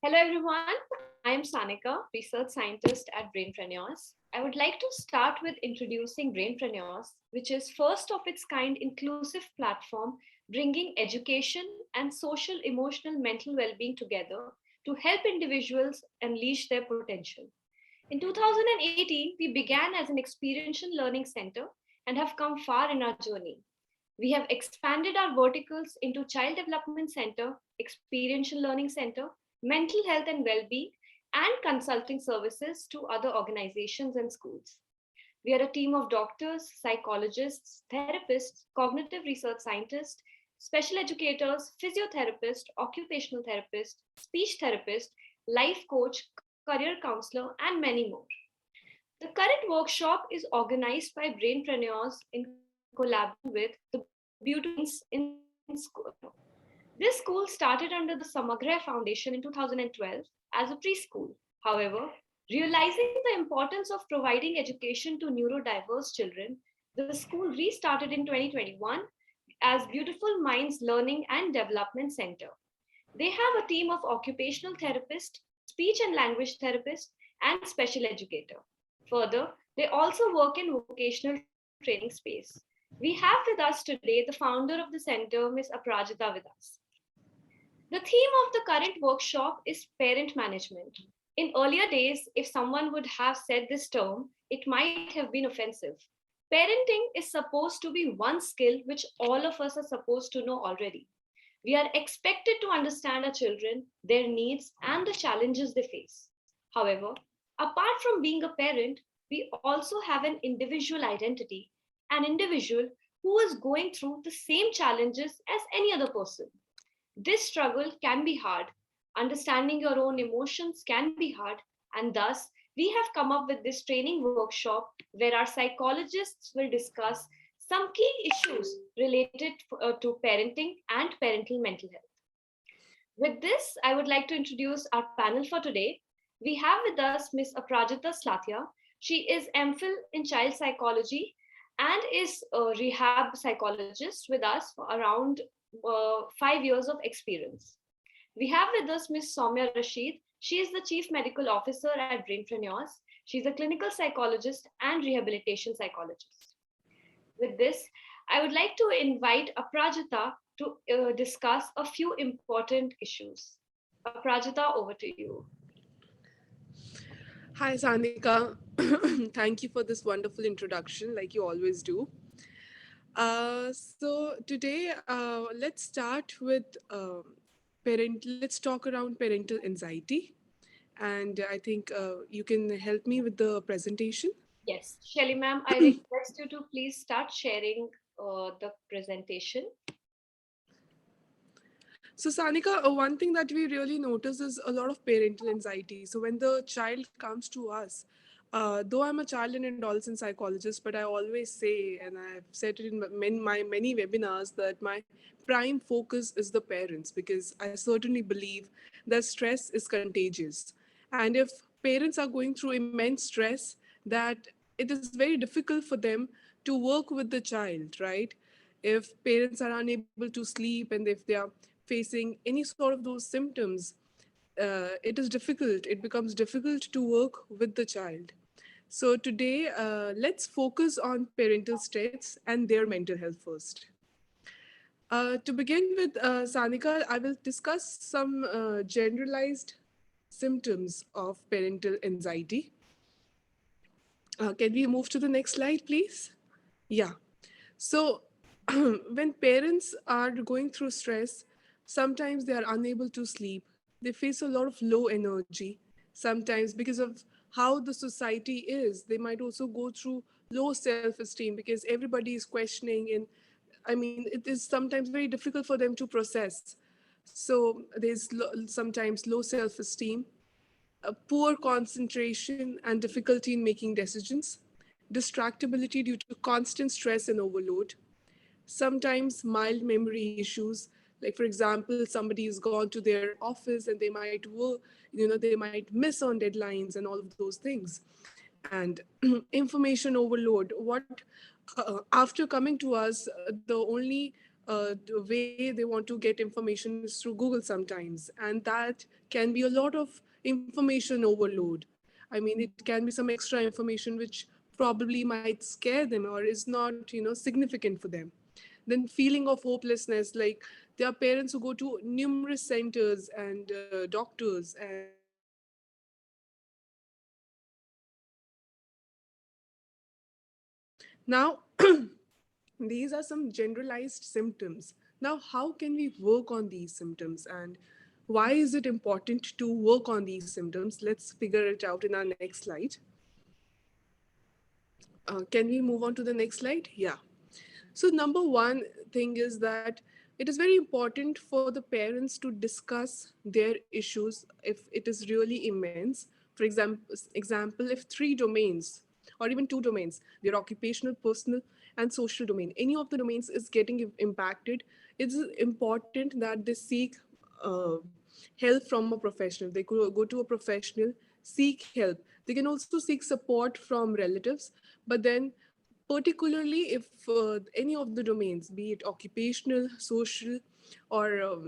Hello everyone, I am Sanika, research scientist at Brainpreneurs. I would like to start with introducing Brainpreneurs, which is first of its kind inclusive platform bringing education and social, emotional, mental well-being together to help individuals unleash their potential. In 2018, we began as an experiential learning center and have come far in our journey. We have expanded our verticals into Child Development Center, Experiential Learning Center, Mental Health and Well-being, and consulting services to other organizations and schools. We are a team of doctors, psychologists, therapists, cognitive research scientists, special educators, physiotherapists, occupational therapists, speech therapists, life coach, career counselor, and many more. The current workshop is organized by brainpreneurs in collaboration with the Beautiful Minds in School. This school started under the Samagra Foundation in 2012 as a preschool. However, realizing the importance of providing education to neurodiverse children, the school restarted in 2021 as Beautiful Minds Learning and Development Center. They have a team of occupational therapists, speech and language therapists, and special educator. Further, they also work in vocational training space. We have with us today the founder of the center, Ms. Aprajita, with us. The theme of the current workshop is parent management. In earlier days, if someone would have said this term, it might have been offensive. Parenting is supposed to be one skill which all of us are supposed to know already. We are expected to understand our children, their needs, and the challenges they face. However, apart from being a parent, we also have an individual identity, an individual who is going through the same challenges as any other person. This struggle can be hard. Understanding your own emotions can be hard, and thus, we have come up with this training workshop where our psychologists will discuss some key issues related to parenting and parental mental health. With this, I would like to introduce our panel for today. We have with us Ms. Aprajita Slathia. She is MPhil in child psychology and is a rehab psychologist with us for around 5 years of experience. We have with us Ms. Soumya Rashid. She is the Chief Medical Officer at Brainpreneurs. She's a clinical psychologist and rehabilitation psychologist. With this, I would like to invite Aprajita to discuss a few important issues. Aprajita, over to you. Hi, Sanika. Thank you for this wonderful introduction, like you always do. So today, let's start with parent. Let's talk around parental anxiety, and I think you can help me with the presentation. Yes, Shelly ma'am, I request you to please start sharing the presentation. So, Sanika, one thing that we really notice is a lot of parental anxiety. So, when the child comes to us, though I'm a child and adolescent psychologist, but I always say, and I've said it in my many webinars, that my prime focus is the parents because I certainly believe that stress is contagious. And if parents are going through immense stress, that it is very difficult for them to work with the child, right? If parents are unable to sleep and if they are facing any sort of those symptoms, it is difficult. It becomes difficult to work with the child. So today, let's focus on parental stress and their mental health first. To begin with, Sanika, I will discuss some generalized symptoms of parental anxiety. Can we move to the next slide, please? Yeah. So, when parents are going through stress, sometimes they are unable to sleep. They face a lot of low energy. Sometimes, because of how the society is, they might also go through low self esteem because everybody is questioning. And I mean, it is sometimes very difficult for them to process. So, there's sometimes low self esteem, a poor concentration and difficulty in making decisions, distractibility due to constant stress and overload, sometimes mild memory issues. Like, for example, somebody has gone to their office and they might work, they might miss on deadlines and all of those things. And information overload. What after coming to us, the only the way they want to get information is through Google sometimes, and that can be a lot of information overload. I mean, it can be some extra information which probably might scare them or is not, significant for them. Then feeling of hopelessness, like there are parents who go to numerous centers and doctors and now these are some generalized symptoms. Now, how can we work on these symptoms and why is it important to work on these symptoms? Let's figure it out in our next slide. Can we move on to the next slide? Yeah. So, number one thing is that it is very important for the parents to discuss their issues if it is really immense. For example, if three domains or even two domains, their occupational, personal, and social domain, any of the domains is getting impacted, it's important that they seek uh, help from a professional. They could go to a professional, seek help. They can also seek support from relatives, but then particularly if any of the domains, be it occupational, social, or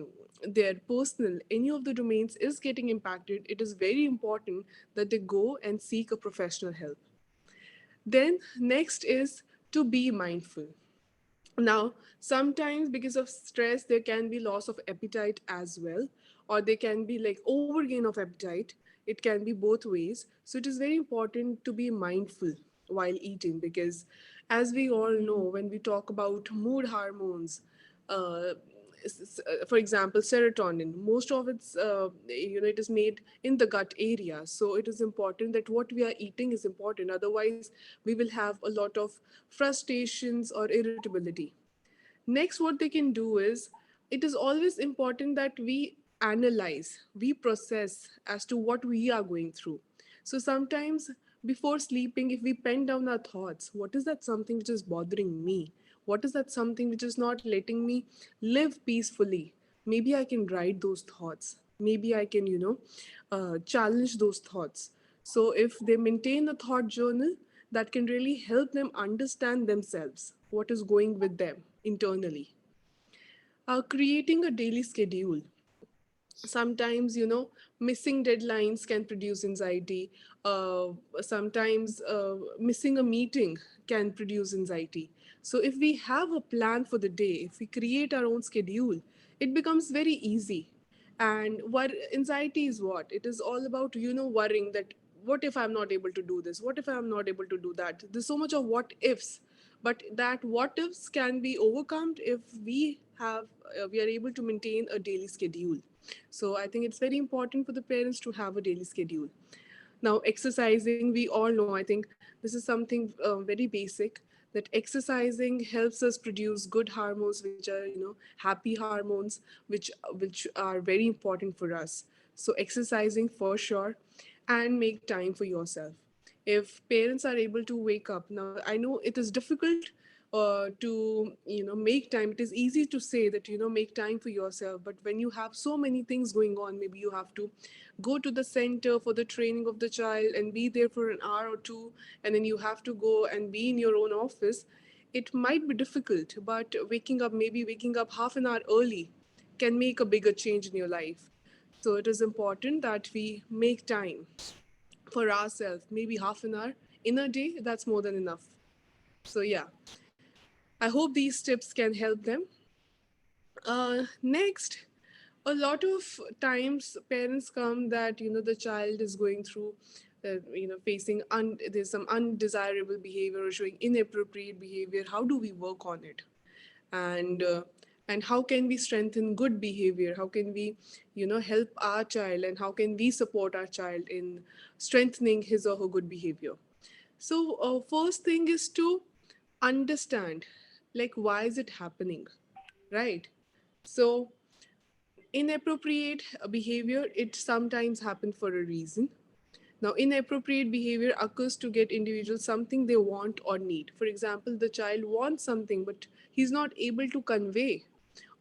their personal, any of the domains is getting impacted, it is very important that they go and seek a professional help. Then next is to be mindful. Now, sometimes because of stress, there can be loss of appetite as well, or there can be like overgain of appetite. It can be both ways. So, it is very important to be mindful while eating because, as we all know, when we talk about mood hormones, uh, for example, serotonin, most of it's, it is made in the gut area. So, it is important that what we are eating is important. Otherwise, we will have a lot of frustrations or irritability. Next, what they can do is it is always important that we analyze, we process as to what we are going through. So sometimes before sleeping, if we pen down our thoughts, what is that something which is bothering me? What is that something which is not letting me live peacefully? Maybe I can write those thoughts. Maybe I can, challenge those thoughts. So if they maintain a thought journal, that can really help them understand themselves, what is going with them internally. Creating a daily schedule. Sometimes, missing deadlines can produce anxiety. Sometimes missing a meeting can produce anxiety. So if we have a plan for the day, if we create our own schedule, it becomes very easy. And what anxiety is, what it is all about, worrying that what if I'm not able to do this, what if I'm not able to do that. There's so much of what ifs, but that what ifs can be overcome if we are able to maintain a daily schedule. So I think it's very important for the parents to have a daily schedule. Now, exercising, we all know, I think this is something very basic, that exercising helps us produce good hormones, which are, happy hormones, which are very important for us. So exercising for sure, and make time for yourself. If parents are able to wake up, now I know it is difficult to make time. It is easy to say that make time for yourself, but when you have so many things going on, maybe you have to go to the center for the training of the child and be there for an hour or two, and then you have to go and be in your own office. It might be difficult, but waking up half an hour early can make a bigger change in your life. So it is important that we make time for ourselves, maybe half an hour in a day. That's more than enough. So yeah, I hope these tips can help them. Next, a lot of times parents come that the child is going through, facing there's some undesirable behavior or showing inappropriate behavior. How do we work on it? And and how can we strengthen good behavior? How can we help our child, and how can we support our child in strengthening his or her good behavior? So first thing is to understand, like, why is it happening, right? So inappropriate behavior, it sometimes happens for a reason. Now, inappropriate behavior occurs to get individuals something they want or need. For example, the child wants something, but he's not able to convey,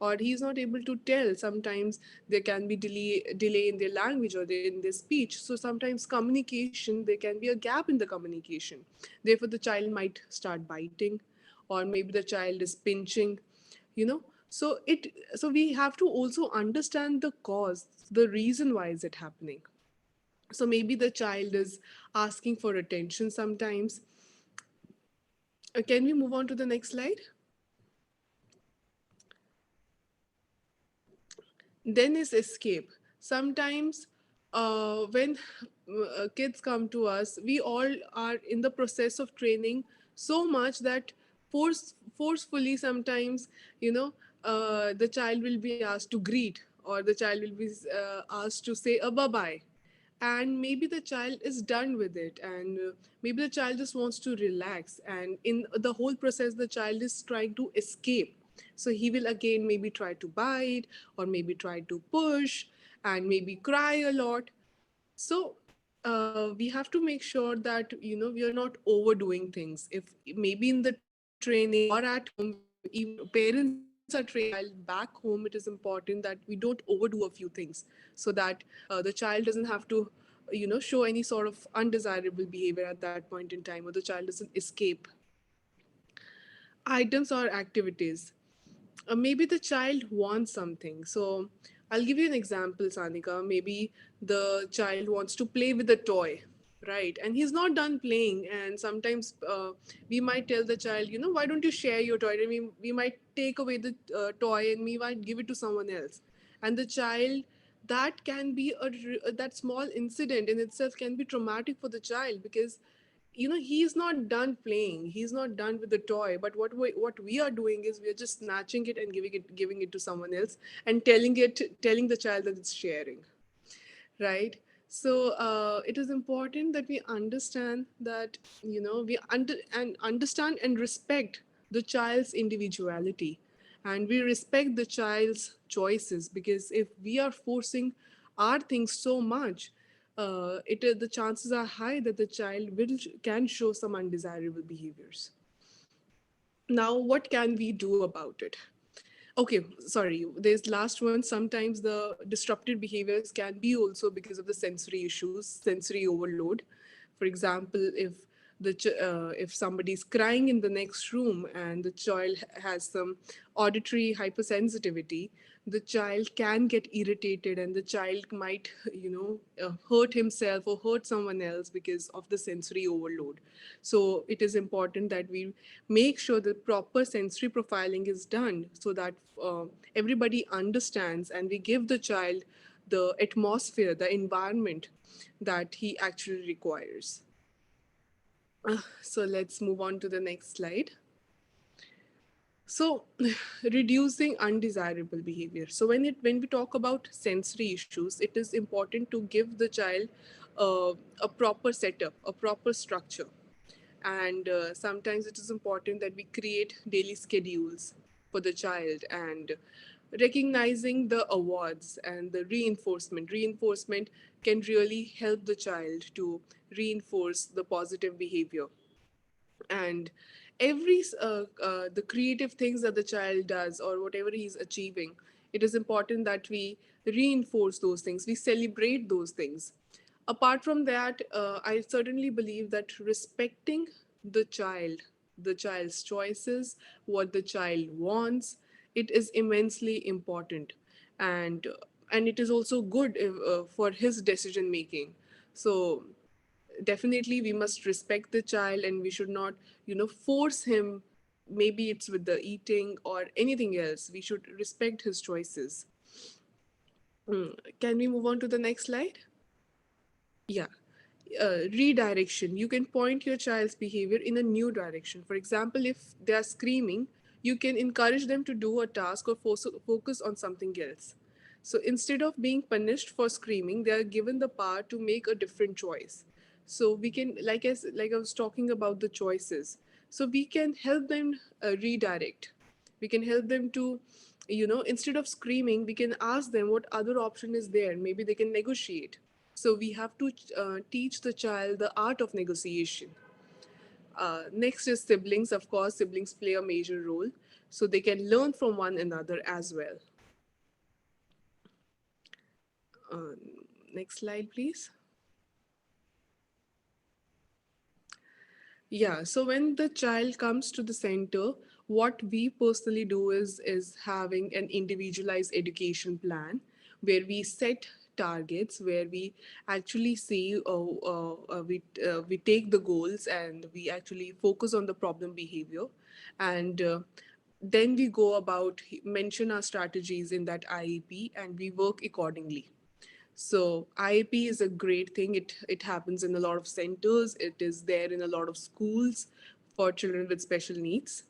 or he's not able to tell. Sometimes there can be delay in their language or in their speech. So sometimes communication, there can be a gap in the communication. Therefore, the child might start biting, or maybe the child is pinching, you know. So we have to also understand the cause, the reason why is it happening. So maybe the child is asking for attention sometimes. Can we move on to the next slide? Then is escape. Sometimes when kids come to us, we all are in the process of training so much that forcefully sometimes, you know, the child will be asked to greet, or the child will be asked to say a bye bye, and maybe the child is done with it, and maybe the child just wants to relax, and in the whole process the child is trying to escape. So he will again maybe try to bite, or maybe try to push, and maybe cry a lot. So we have to make sure that, you know, we are not overdoing things. If maybe in the training or at home, even parents are training their child back home, it is important that we don't overdo a few things, so that the child doesn't have to, you know, show any sort of undesirable behavior at that point in time, or the child doesn't escape. Items or activities. Maybe the child wants something. So I'll give you an example, Sanika. Maybe the child wants to play with a toy, right? And he's not done playing. And sometimes we might tell the child, you know, why don't you share your toy? And we might take away the toy, and we might give it to someone else. And the child, that can be that small incident in itself can be traumatic for the child, because, you know, he's not done playing, he's not done with the toy, but what we are doing is we are just snatching it and giving it to someone else, and telling the child that it's sharing, right? So it is important that we understand that, you know, understand and respect the child's individuality, and we respect the child's choices, because if we are forcing our things so much, the chances are high that the child can show some undesirable behaviors. Now, what can we do about it? Okay, sorry, there's last one. Sometimes the disrupted behaviors can be also because of the sensory issues, sensory overload. For example, if somebody is crying in the next room and the child has some auditory hypersensitivity, the child can get irritated, and the child might, you know, hurt himself or hurt someone else because of the sensory overload. So it is important that we make sure that proper sensory profiling is done, so that everybody understands, and we give the child the atmosphere, the environment that he actually requires. So let's move on to the next slide. So reducing undesirable behavior. So when we talk about sensory issues, it is important to give the child a proper setup, a proper structure. And sometimes it is important that we create daily schedules for the child, and recognizing the awards and the reinforcement can really help the child to reinforce the positive behavior. And every the creative things that the child does, or whatever he's achieving, it is important that we reinforce those things, we celebrate those things. Apart from that, I certainly believe that respecting the child, the child's choices, what the child wants, it is immensely important. And it is also good for his decision making. So definitely we must respect the child, and we should not, you know, force him. Maybe it's with the eating or anything else, we should respect his choices. Can we move on to the next slide? Yeah. Redirection. You can point your child's behavior in a new direction. For example, if they are screaming, you can encourage them to do a task or focus on something else. So instead of being punished for screaming, they are given the power to make a different choice. So we can, like I was talking about the choices. So we can help them redirect. We can help them to, you know, instead of screaming, we can ask them what other option is there. Maybe they can negotiate. So we have to teach the child the art of negotiation. Next is siblings. Of course, siblings play a major role, so they can learn from one another as well. Uh, Next slide, please. Yeah, so when the child comes to the center, what we personally do is having an individualized education plan where we set targets, where we actually see we take the goals and we actually focus on the problem behavior, and then we go about mention our strategies in that IEP and we work accordingly. So IEP is a great thing. It happens in a lot of centers. It is there in a lot of schools for children with special needs.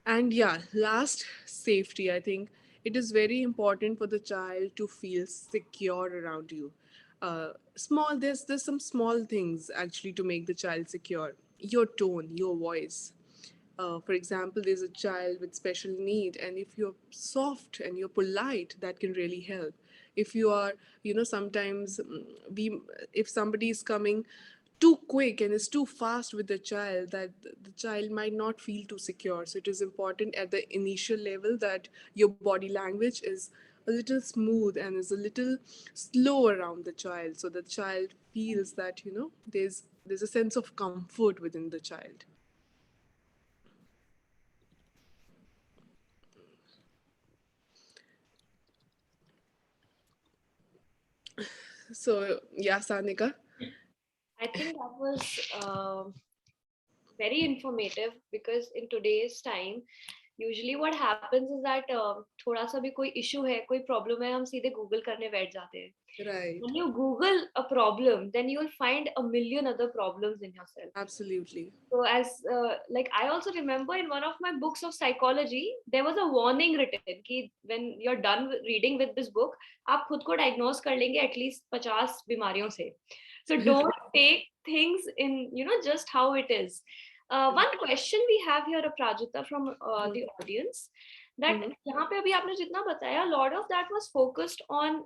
And yeah, last, safety. I think it is very important for the child to feel secure around you. There's some small things actually to make the child secure. Your tone, your voice. For example, there's a child with special need, and if you're soft and you're polite, that can really help. If you are, sometimes we, if somebody is coming too quick and is too fast with the child, that the child might not feel too secure. So it is important at the initial level that your body language is a little smooth and is a little slow around the child, so the child feels that there's a sense of comfort within the child. So yeah, Sanika. I think that was very informative, because in today's time usually what happens is that थोड़ा सा भी कोई issue है, कोई problem है, हम सीधे Google करने बैठ जाते हैं. Right. When you Google a problem, then you'll find a million other problems in yourself. Absolutely. So as like I also remember in one of my books of psychology, there was a warning written कि when you're done reading with this book, आप खुद को diagnose कर लेंगे at least 50 बीमारियों से. So don't take things in, just how it is. One question we have here, Aprajita, from the audience, that यहाँ पे अभी आपने जितना बताया, a lot of that was focused on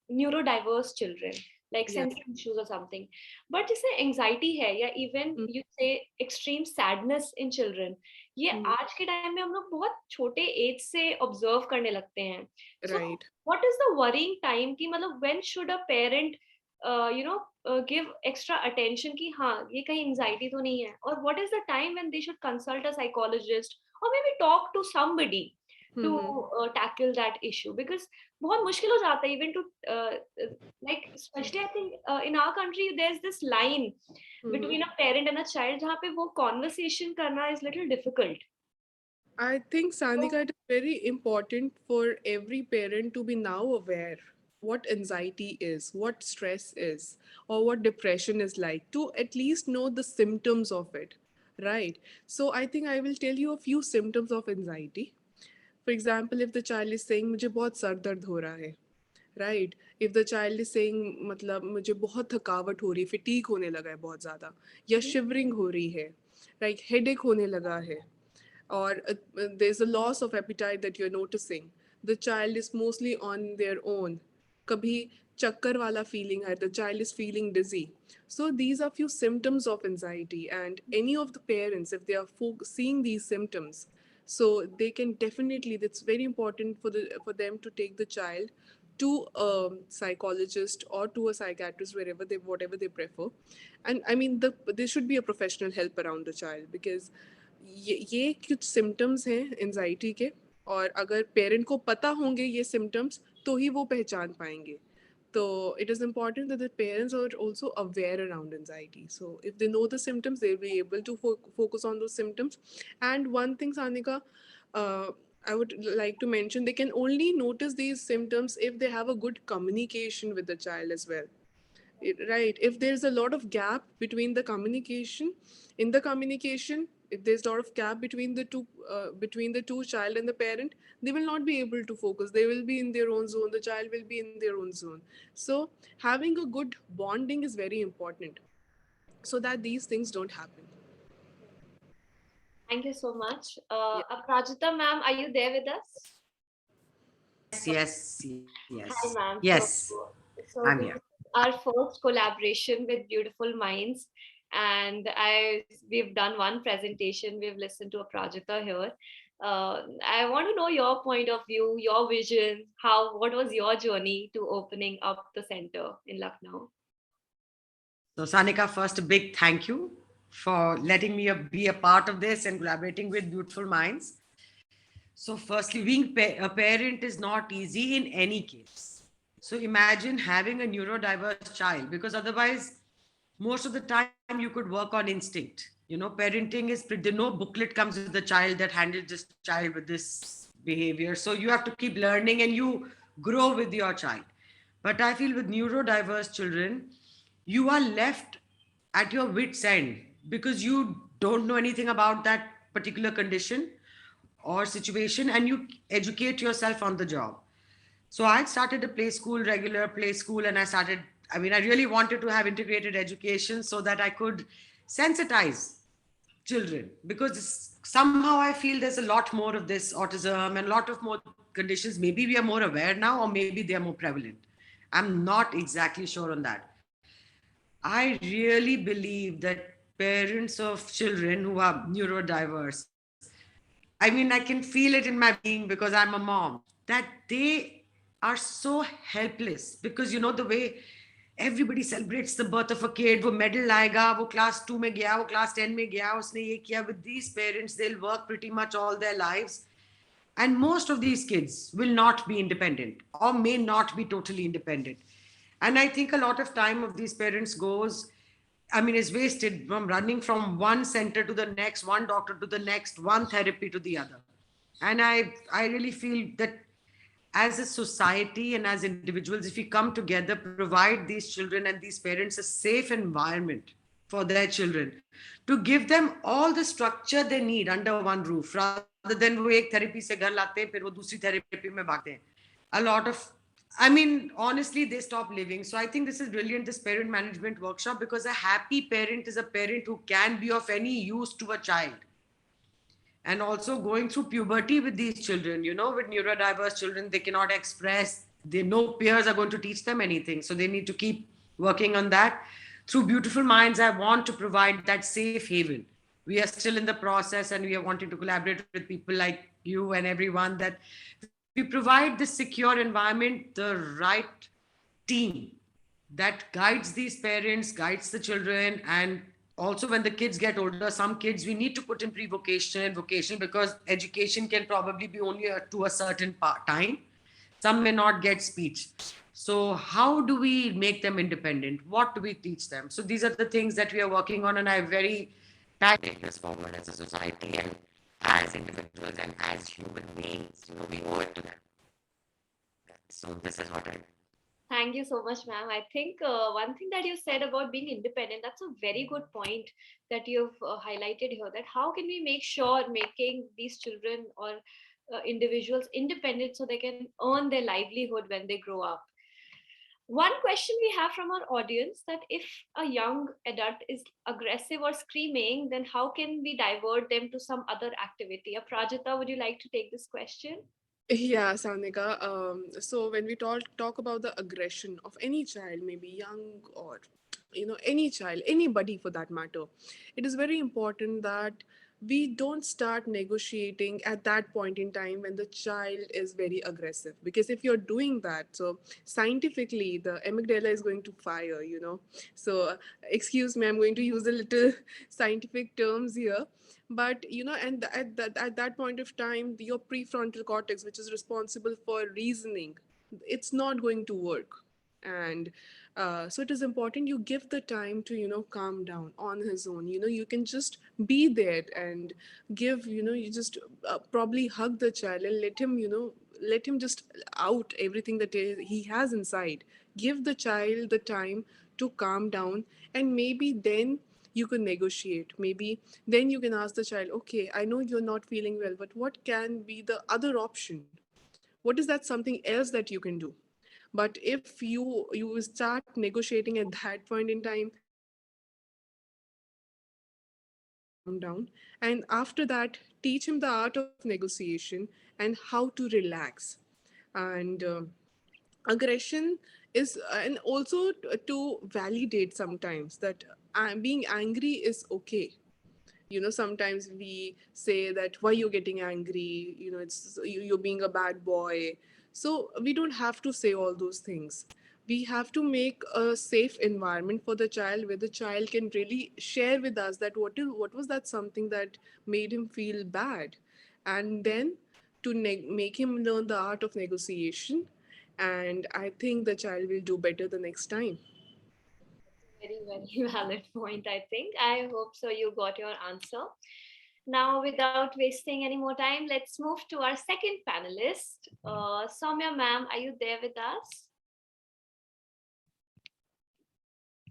neurodiverse children, like sensory issues or something. But जैसे anxiety है, या even you say extreme sadness in children, ये आज के टाइम में हम लोग बहुत छोटे एज से ऑब्जर्व करने लगते हैं. So what is the worrying time कि मतलब when should a parent give extra attention कि हाँ ये कहीं anxiety तो नहीं है, or what is the time when they should consult a psychologist or maybe talk to somebody to tackle that issue? Because बहुत मुश्किल हो जाता है even to like, especially I think in our country there's this line between a parent and a child जहाँ पे वो conversation करना is little difficult. I think, Sanika, it is very important for every parent to be now aware what anxiety is, what stress is, or what depression is like, to at least know the symptoms of it, right? So I think I will tell you a few symptoms of anxiety. For example, if the child is saying मुझे बहुत sir दर्द हो रहा है, right? If the child is saying मतलब मुझे बहुत थकावट हो रही है, fatigue होने लगा है बहुत ज़्यादा, या shivering हो रही है, like headache होने लगा है, or there's a loss of appetite that you're noticing, the child is mostly on their own, kabhi chakkar wala feeling hai, the child is feeling dizzy. So these are few symptoms of anxiety, and any of the parents, if they are seeing these symptoms, so they can definitely, that's very important for them to take the child to a psychologist or to a psychiatrist, whatever they prefer. And I mean, there should be a professional help around the child, because ये कुछ symptoms हैं anxiety के, और अगर parent को पता होंगे ये सिम्टम्स तो ही वो पहचान पाएंगे. So it is important that the parents are also aware around anxiety. So if they know the symptoms, they'll be able to focus on those symptoms. And one thing, Sanika, I would like to mention, they can only notice these symptoms if they have a good communication with the child as well. Right, if there's a lot of gap between the communication, if there's a lot of gap between the two child and the parent, they will not be able to focus, they will be in their own zone, the child will be in their own zone. So having a good bonding is very important, so that these things don't happen. Thank you so much. Aprajita ma'am, are you there with us? Yes. Hi ma'am. Yes, So I'm this here. is our first collaboration with Beautiful Minds, and we've done one presentation. We've listened to Aprajita here. I want to know your point of view, your vision. What was your journey to opening up the center in Lucknow? So, Sanika, first, a big thank you for letting me be a part of this and collaborating with Beautiful Minds. So, firstly, being a parent is not easy in any case. So, imagine having a neurodiverse child, because otherwise, most of the time you could work on instinct. Parenting is pretty, no booklet comes with the child that handles this child with this behavior. So, you have to keep learning and you grow with your child. But I feel with neurodiverse children, you are left at your wits' end because you don't know anything about that particular condition or situation, and you educate yourself on the job. So I started a play school, regular play school, and I really wanted to have integrated education so that I could sensitize children, because somehow I feel there's a lot more of this autism and a lot of more conditions. Maybe we are more aware now, or maybe they are more prevalent. I'm not exactly sure on that. I really believe that parents of children who are neurodiverse, I mean, I can feel it in my being because I'm a mom, that they are so helpless, because the way everybody celebrates the birth of a kid, वो medal लाएगा, वो class 2 में गया, वो class 10 में गया, उसने ये किया. With these parents, they'll work pretty much all their lives, and most of these kids will not be independent or may not be totally independent. And I think a lot of time of these parents goes, is wasted from running from one center to the next, one doctor to the next, one therapy to the other. And I really feel that as a society and as individuals, if we come together, provide these children and these parents a safe environment for their children, to give them all the structure they need under one roof, rather than वो एक therapy से घर लाते हैं, फिर वो दूसरी therapy में भागते हैं. A lot of, honestly, they stop living. So I think this is brilliant, this parent management workshop, because a happy parent is a parent who can be of any use to a child. And also going through puberty with these children, with neurodiverse children, they cannot express, they no peers are going to teach them anything, so they need to keep working on that. Through Beautiful Minds, I want to provide that safe haven. We are still in the process, and we are wanting to collaborate with people like you and everyone, that we provide this secure environment, the right team that guides these parents, guides the children. And also, when the kids get older, some kids we need to put in pre-vocational and vocational, because education can probably be only to a certain time. Some may not get speech. So how do we make them independent? What do we teach them? So these are the things that we are working on, and I very take this forward as a society and as individuals and as human beings. We owe it to them. So this is what I. Thank you so much, ma'am. I think one thing that you said about being independent, that's a very good point that you've highlighted here. That how can we make sure making these children or individuals independent so they can earn their livelihood when they grow up? One question we have from our audience, that if a young adult is aggressive or screaming, then how can we divert them to some other activity? Aprajita, would you like to take this question? Yeah, Sanika. So when we talk about the aggression of any child, maybe young or any child, anybody for that matter, it is very important that we don't start negotiating at that point in time when the child is very aggressive. Because if you're doing that, so scientifically the amygdala is going to fire. So excuse me, I'm going to use a little scientific terms here, but and at that point of time, your prefrontal cortex, which is responsible for reasoning, it's not going to work. And so it is important you give the time to calm down on his own. You can just be there and give, you just probably hug the child and let him just out everything that he has inside. Give the child the time to calm down, and maybe then you can negotiate. Maybe then you can ask the child, okay, I know you're not feeling well, but what can be the other option? What is that something else that you can do? But if you start negotiating at that point in time, calm down, and after that teach him the art of negotiation and how to relax. And aggression is and also to validate sometimes that being angry is okay. Sometimes we say that why you're getting angry, you're being a bad boy. So we don't have to say all those things, we have to make a safe environment for the child where the child can really share with us that what was that something that made him feel bad, and then to make him learn the art of negotiation, and I think the child will do better the next time. Very, very valid point, I think. I hope so you got your answer. Now, without wasting any more time, let's move to our second panelist. Soumya ma'am, are you there with us?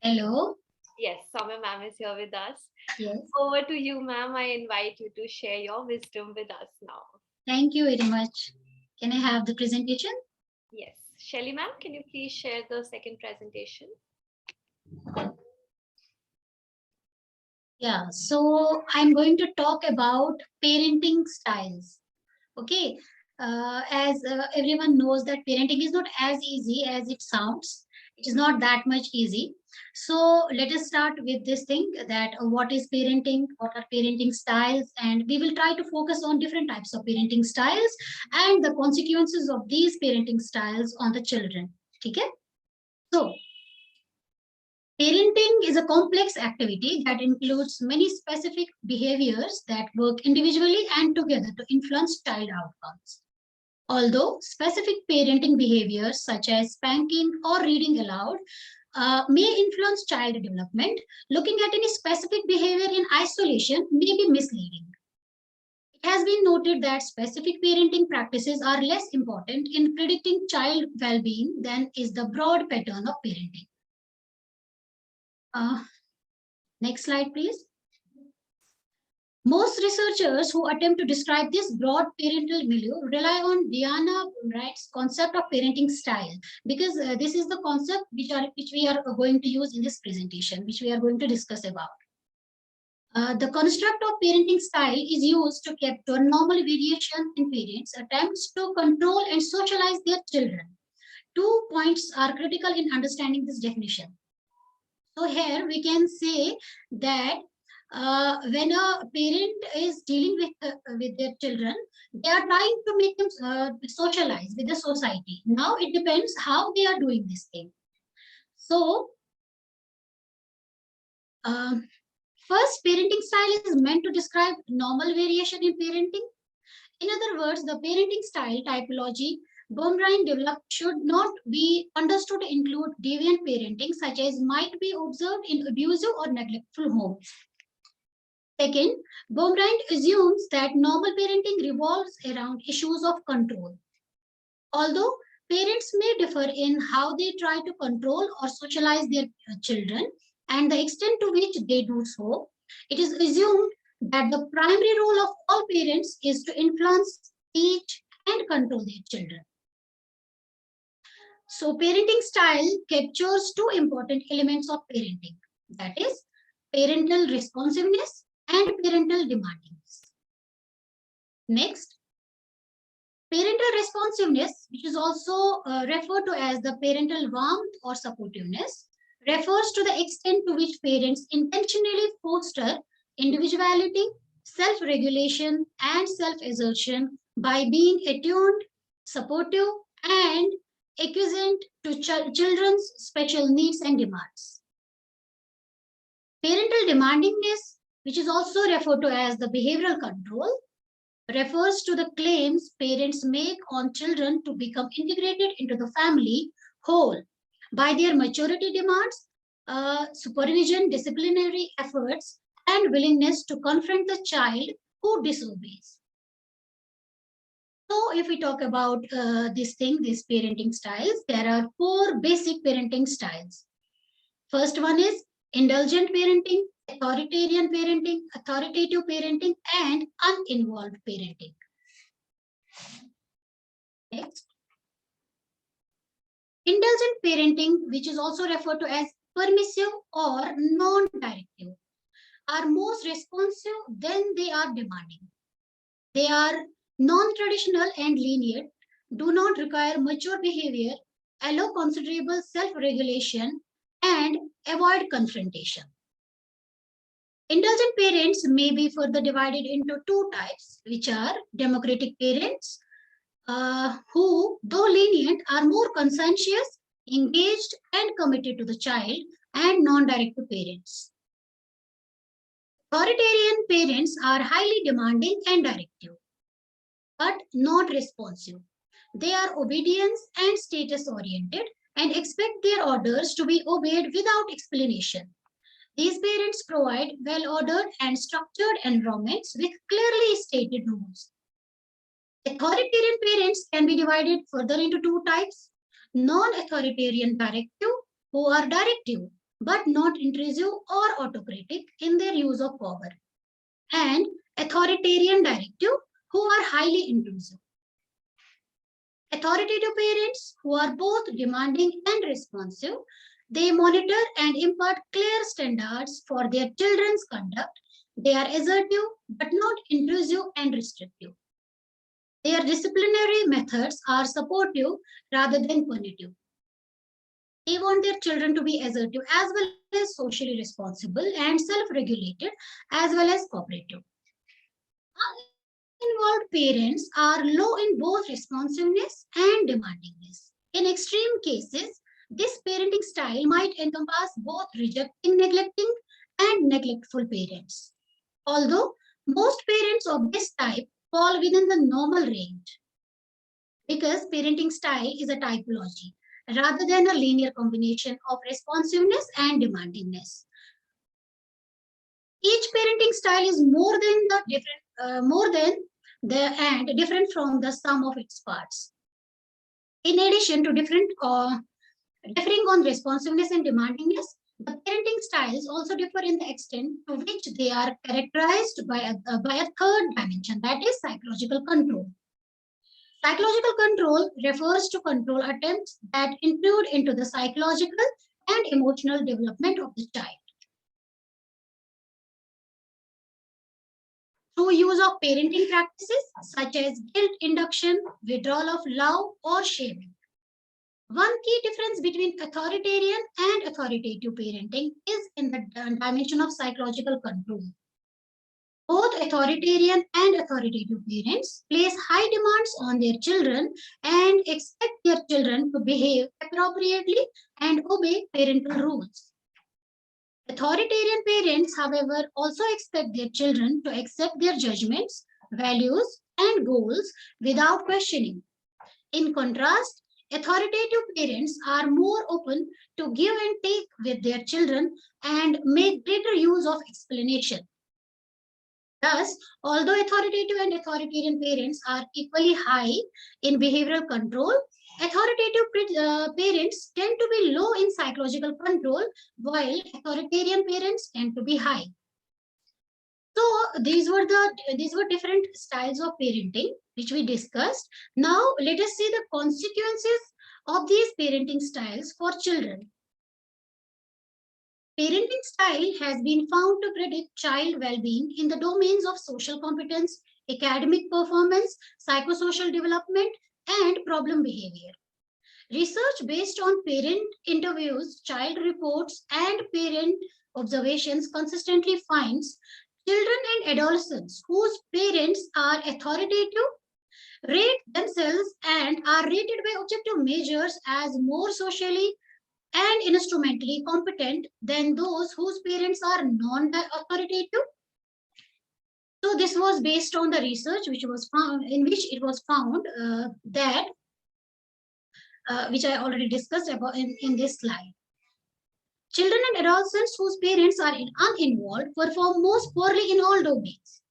Hello. Yes, Soumya ma'am is here with us. Yes. Over to you, ma'am. I invite you to share your wisdom with us now. Thank you very much. Can I have the presentation? Yes. Shelly ma'am, can you please share the second presentation? Yeah, so I'm going to talk about parenting styles. Okay, as everyone knows that parenting is not as easy as it sounds. It is not that much easy. So let us start with this thing that what is parenting, what are parenting styles, and we will try to focus on different types of parenting styles and the consequences of these parenting styles on the children. Okay, so parenting is a complex activity that includes many specific behaviors that work individually and together to influence child outcomes. Although specific parenting behaviors such as spanking or reading aloud may influence child development, looking at any specific behavior in isolation may be misleading. It has been noted that specific parenting practices are less important in predicting child well-being than is the broad pattern of parenting. Next slide, please. Most researchers who attempt to describe this broad parental milieu rely on Diana Wright's concept of parenting style, because this is the concept which we are going to use in this presentation, which we are going to discuss about. The construct of parenting style is used to capture normal variation in parents' attempts to control and socialize their children. 2 points are critical in understanding this definition. So here we can say that when a parent is dealing with their children, they are trying to make them socialize with the society. Now it depends how they are doing this thing. So first, parenting style is meant to describe normal variation in parenting. In other words, the parenting style typology Baumrind developed should not be understood to include deviant parenting, such as might be observed in abusive or neglectful homes. Second, Baumrind assumes that normal parenting revolves around issues of control. Although parents may differ in how they try to control or socialize their children and the extent to which they do so, it is assumed that the primary role of all parents is to influence, teach, and control their children. So parenting style captures two important elements of parenting, that is parental responsiveness and parental demandingness. Next, parental responsiveness, which is also referred to as the parental warmth or supportiveness, refers to the extent to which parents intentionally foster individuality, self-regulation, and self-assertion by being attuned, supportive, and acquiescent to children's special needs and demands. Parental demandingness, which is also referred to as the behavioral control, refers to the claims parents make on children to become integrated into the family whole by their maturity demands, supervision, disciplinary efforts, and willingness to confront the child who disobeys. So if we talk about these parenting styles, there are 4 basic parenting styles. First one is indulgent parenting, authoritarian parenting, authoritative parenting, and uninvolved parenting. Next. Indulgent parenting, which is also referred to as permissive or non-directive, are most responsive than they are demanding. They are non-traditional and lenient, do not require mature behavior, allow considerable self-regulation, and avoid confrontation. Indulgent parents may be further divided into 2 types, which are democratic parents, who, though lenient, are more conscientious engaged and committed to the child, and non-directive parents. Authoritarian parents are highly demanding and directive, but not responsive. They are obedience and status oriented and expect their orders to be obeyed without explanation. These parents provide well-ordered and structured environments with clearly stated rules. Authoritarian parents can be divided further into two types: non-authoritarian directive, who are directive but not intrusive or autocratic in their use of power, and authoritarian directive, who are highly intrusive. Authoritative parents, who are both demanding and responsive, they monitor and impart clear standards for their children's conduct. They are assertive but not intrusive and restrictive. Their disciplinary methods are supportive rather than punitive. They want their children to be assertive as well as socially responsible and self-regulated as well as cooperative. Uninvolved parents are low in both responsiveness and demandingness. In extreme cases, this parenting style might encompass both rejecting, neglecting, and neglectful parents. Although most parents of this type fall within the normal range, because parenting style is a typology rather than a linear combination of responsiveness and demandingness. Each parenting style is more than different from the sum of its parts. In addition to differing on responsiveness and demandingness, the parenting styles also differ in the extent to which they are characterized by a third dimension, that is psychological control. Psychological control refers to control attempts that intrude into the psychological and emotional development of the child. Through use of parenting practices such as guilt induction, withdrawal of love, or shaming. One key difference between authoritarian and authoritative parenting is in the dimension of psychological control. Both authoritarian and authoritative parents place high demands on their children and expect their children to behave appropriately and obey parental rules. Authoritarian parents, however, also expect their children to accept their judgments, values, and goals without questioning. In contrast, authoritative parents are more open to give and take with their children and make greater use of explanation. Thus, although authoritative and authoritarian parents are equally high in behavioral control, authoritative parents tend to be low in psychological control, while authoritarian parents tend to be high. So these were different styles of parenting which we discussed. Now let us see the consequences of these parenting styles for children. Parenting style has been found to predict child well-being in the domains of social competence, academic performance, psychosocial development, and problem behavior. Research based on parent interviews, child reports, and parent observations consistently finds children and adolescents whose parents are authoritative rate themselves and are rated by objective measures as more socially and instrumentally competent than those whose parents are non-authoritative. So this was based on the research which was found, in which it was found that which I already discussed about in this slide. Children and adolescents whose parents are uninvolved perform most poorly in all domains.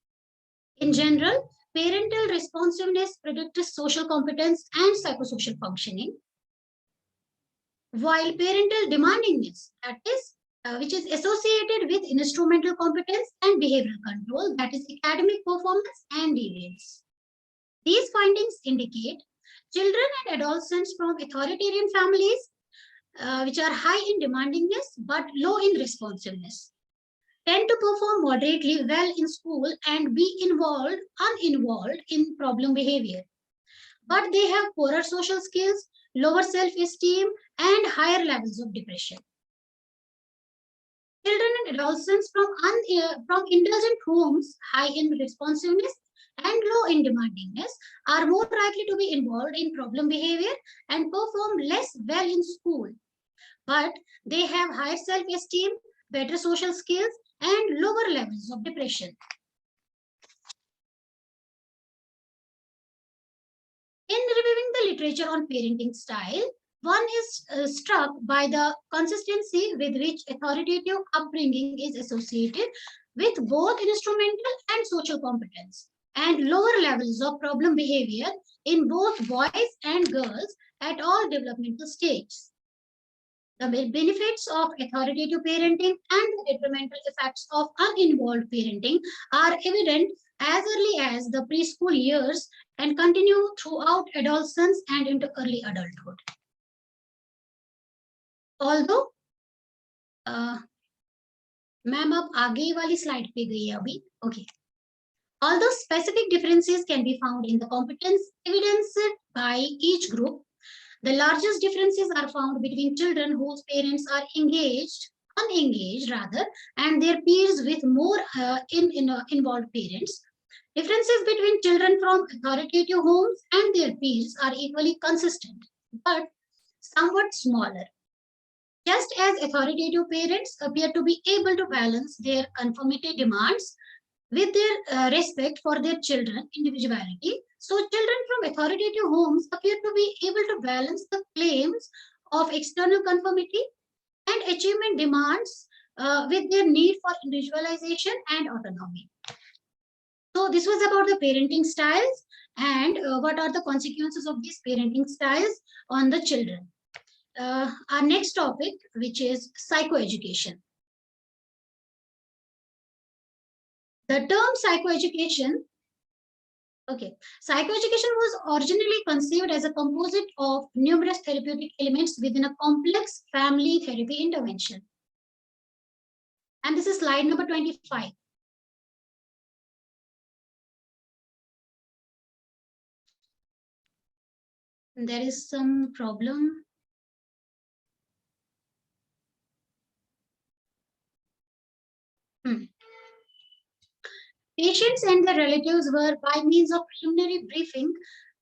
In general, parental responsiveness predicts social competence and psychosocial functioning, while parental demandingness, that is, which is associated with instrumental competence and behavioral control, that is academic performance and deviance. These findings indicate children and adolescents from authoritarian families, which are high in demandingness but low in responsiveness, tend to perform moderately well in school and be uninvolved in problem behavior. But they have poorer social skills, lower self-esteem, and higher levels of depression. Children and adolescents from indulgent homes, high in responsiveness, and low in demandingness are more likely to be involved in problem behavior and perform less well in school. But they have higher self-esteem, better social skills, and lower levels of depression. In reviewing the literature on parenting style, one is struck by the consistency with which authoritative upbringing is associated with both instrumental and social competence, and lower levels of problem behavior in both boys and girls at all developmental stages. The benefits of authoritative parenting and the detrimental effects of uninvolved parenting are evident as early as the preschool years and continue throughout adolescence and into early adulthood. Although, ma'am आप आगे वाली slide पे गई है अभी, okay. Although specific differences can be found in the competence evidenced by each group, the largest differences are found between children whose parents are unengaged rather, and their peers with more involved parents. Differences between children from authoritative homes and their peers are equally consistent, but somewhat smaller. Just as authoritative parents appear to be able to balance their conformity demands with their respect for their children's individuality, so children from authoritative homes appear to be able to balance the claims of external conformity and achievement demands with their need for individualization and autonomy. So this was about the parenting styles and what are the consequences of these parenting styles on the children. Our next topic, which is psychoeducation. The term psychoeducation, psychoeducation was originally conceived as a composite of numerous therapeutic elements within a complex family therapy intervention. And this is slide number 25. There is some problem. Patients and their relatives were, by means of preliminary briefing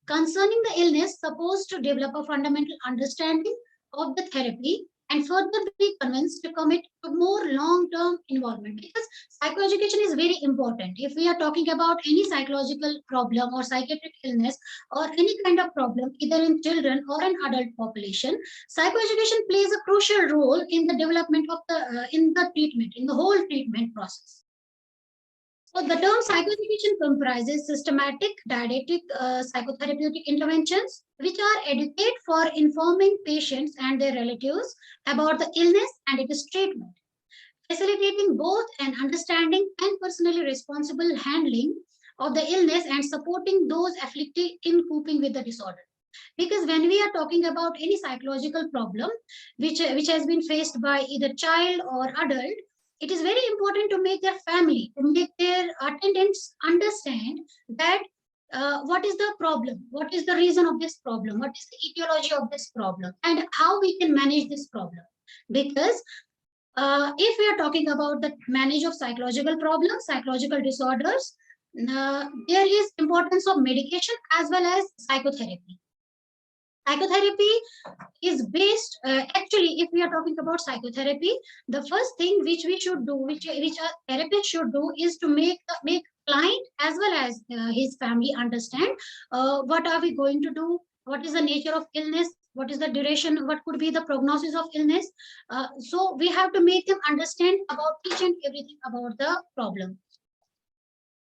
concerning the illness, supposed to develop a fundamental understanding of the therapy and further be convinced to commit to more long-term involvement, because psychoeducation is very important. If we are talking about any psychological problem or psychiatric illness or any kind of problem, either in children or an adult population, psychoeducation plays a crucial role in the development of the in the whole treatment process. So the term psychoeducation comprises systematic, didactic psychotherapeutic interventions, which are educate for informing patients and their relatives about the illness and its treatment, facilitating both an understanding and personally responsible handling of the illness and supporting those afflicted in coping with the disorder. Because when we are talking about any psychological problem which has been faced by either child or adult, it is very important to make their family, to make their attendants understand that what is the problem, what is the reason of this problem, what is the etiology of this problem, and how we can manage this problem. Because if we are talking about the manage of psychological problems, psychological disorders, there is importance of medication as well as psychotherapy. Psychotherapy is based, actually, if we are talking about psychotherapy, the first thing which we should do, which a therapist should do, is to make client as well as his family understand what are we going to do, what is the nature of illness, what is the duration, what could be the prognosis of illness. So we have to make them understand about each and everything about the problem.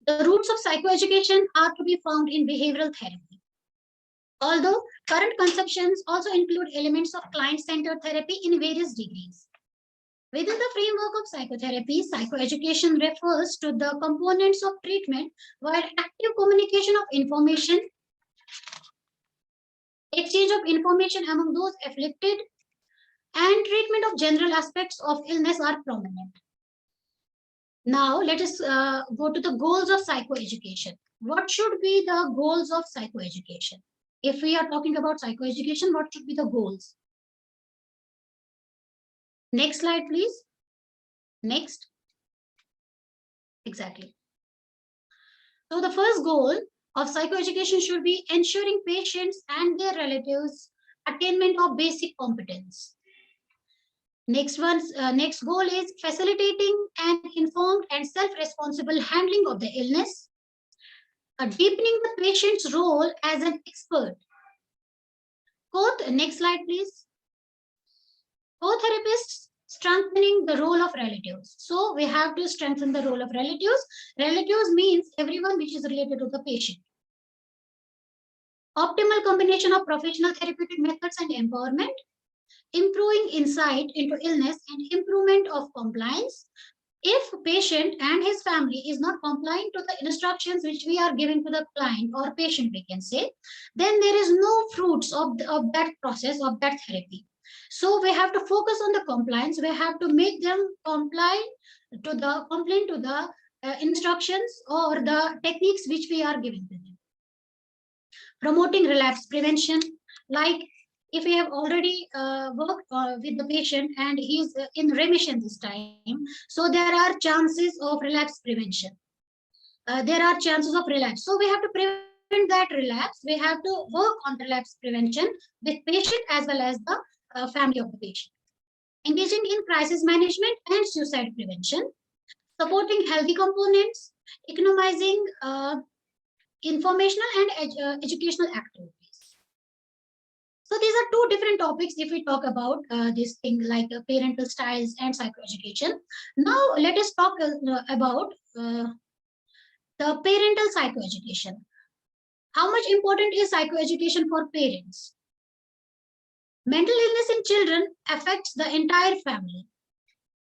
The roots of psychoeducation are to be found in behavioral therapy. Although current conceptions also include elements of client-centered therapy in various degrees. Within the framework of psychotherapy, psychoeducation refers to the components of treatment where active communication of information, exchange of information among those afflicted, and treatment of general aspects of illness are prominent. Now, let us go to the goals of psychoeducation. What should be the goals of psychoeducation? If we are talking about psychoeducation, what should be the goals? Next slide, please. Next. Exactly. So the first goal of psychoeducation should be ensuring patients and their relatives attainment of basic competence. Next goal is facilitating an informed and self-responsible handling of the illness, deepening the patient's role as an expert. Next slide, please. Co-therapists strengthening the role of relatives. So we have to strengthen the role of relatives. Relatives means everyone which is related to the patient. Optimal combination of professional therapeutic methods and empowerment, improving insight into illness and improvement of compliance. If patient and his family is not complying to the instructions which we are giving to the client or patient, we can say, then there is no fruits of that process of that therapy. So we have to focus on the compliance. We have to make them comply to the instructions or the techniques which we are giving to them. Promoting relapse prevention, like if we have already worked with the patient and he's in remission this time, so there are chances of relapse prevention. There are chances of relapse. So we have to prevent that relapse. We have to work on relapse prevention with patient as well as the family of the patient. Engaging in crisis management and suicide prevention, supporting healthy components, economizing informational and educational activities. So these are two different topics if we talk about this thing like parental styles and psychoeducation. Now let us talk about the parental psychoeducation. How much important is psychoeducation for parents? Mental illness in children affects the entire family.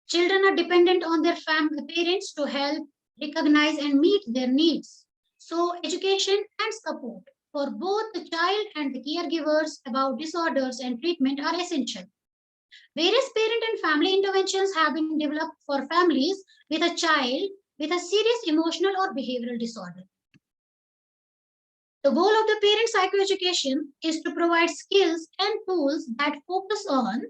Children are dependent on their parents to help, recognize and meet their needs. So education and support for both the child and the caregivers about disorders and treatment are essential. Various parent and family interventions have been developed for families with a child with a serious emotional or behavioral disorder. The goal of the parent psychoeducation is to provide skills and tools that focus on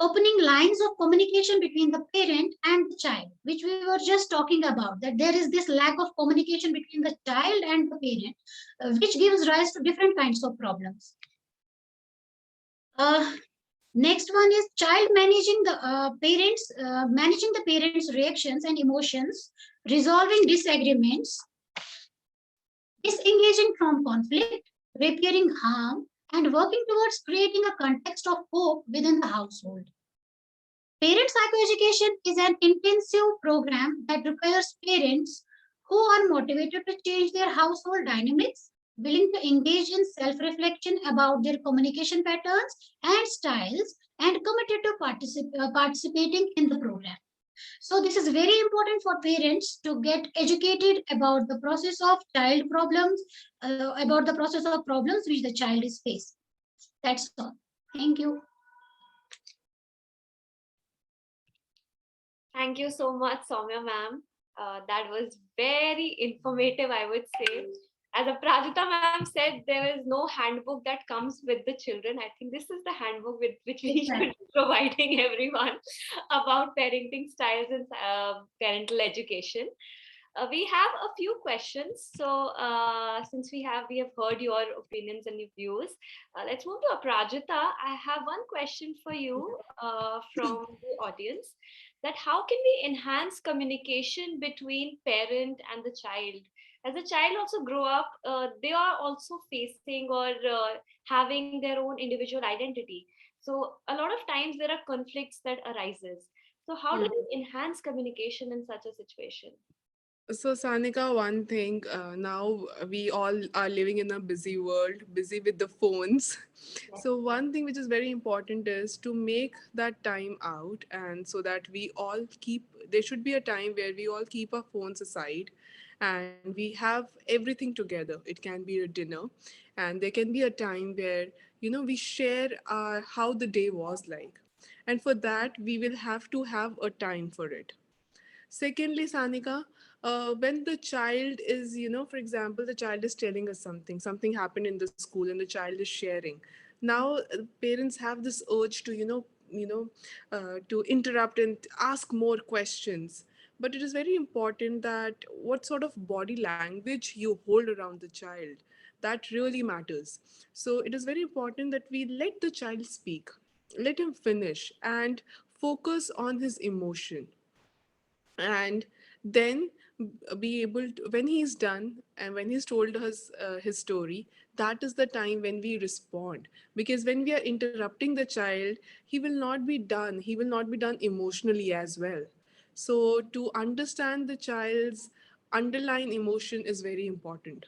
opening lines of communication between the parent and the child, which we were just talking about, that there is this lack of communication between the child and the parent, which gives rise to different kinds of problems. Next one is child managing the parents' reactions and emotions, resolving disagreements, disengaging from conflict, repairing harm, and working towards creating a context of hope within the household. Parent psychoeducation is an intensive program that requires parents who are motivated to change their household dynamics, willing to engage in self-reflection about their communication patterns and styles, and committed to participating in the program. So this is very important for parents to get educated about the process of child problems, about the process of problems which the child is facing. That's all. Thank you. Thank you so much, Soumya ma'am. That was very informative, I would say. As a Prajakta ma'am said, there is no handbook that comes with the children. I think this is the handbook with which we should be providing everyone about parenting styles and parental education. We have a few questions. So since we have heard your opinions and your views, let's move to Aprajita. I have one question for you from the audience. That how can we enhance communication between parent and the child? As a child also grow up, they are also facing or having their own individual identity. So a lot of times there are conflicts that arises. So how do we enhance communication in such a situation? So, Sanika, one thing, now we all are living in a busy world, busy with the phones. So, one thing which is very important is to make that time out, and so that we all there should be a time where we all keep our phones aside and we have everything together. It can be a dinner, and there can be a time where, we share how the day was like. And for that, we will have to have a time for it. Secondly, Sanika, when the child is, for example, the child is telling us something happened in the school, and the child is sharing. Now, parents have this urge to, to interrupt and ask more questions. but it is very important that what sort of body language you hold around the child, that really matters. So it is very important that we let the child speak, let him finish, and focus on his emotion. And then be able to, when he's done and when he's told us his story, that is the time when we respond. Because when we are interrupting the child, he will not be done emotionally as well. So to understand the child's underlying emotion is very important.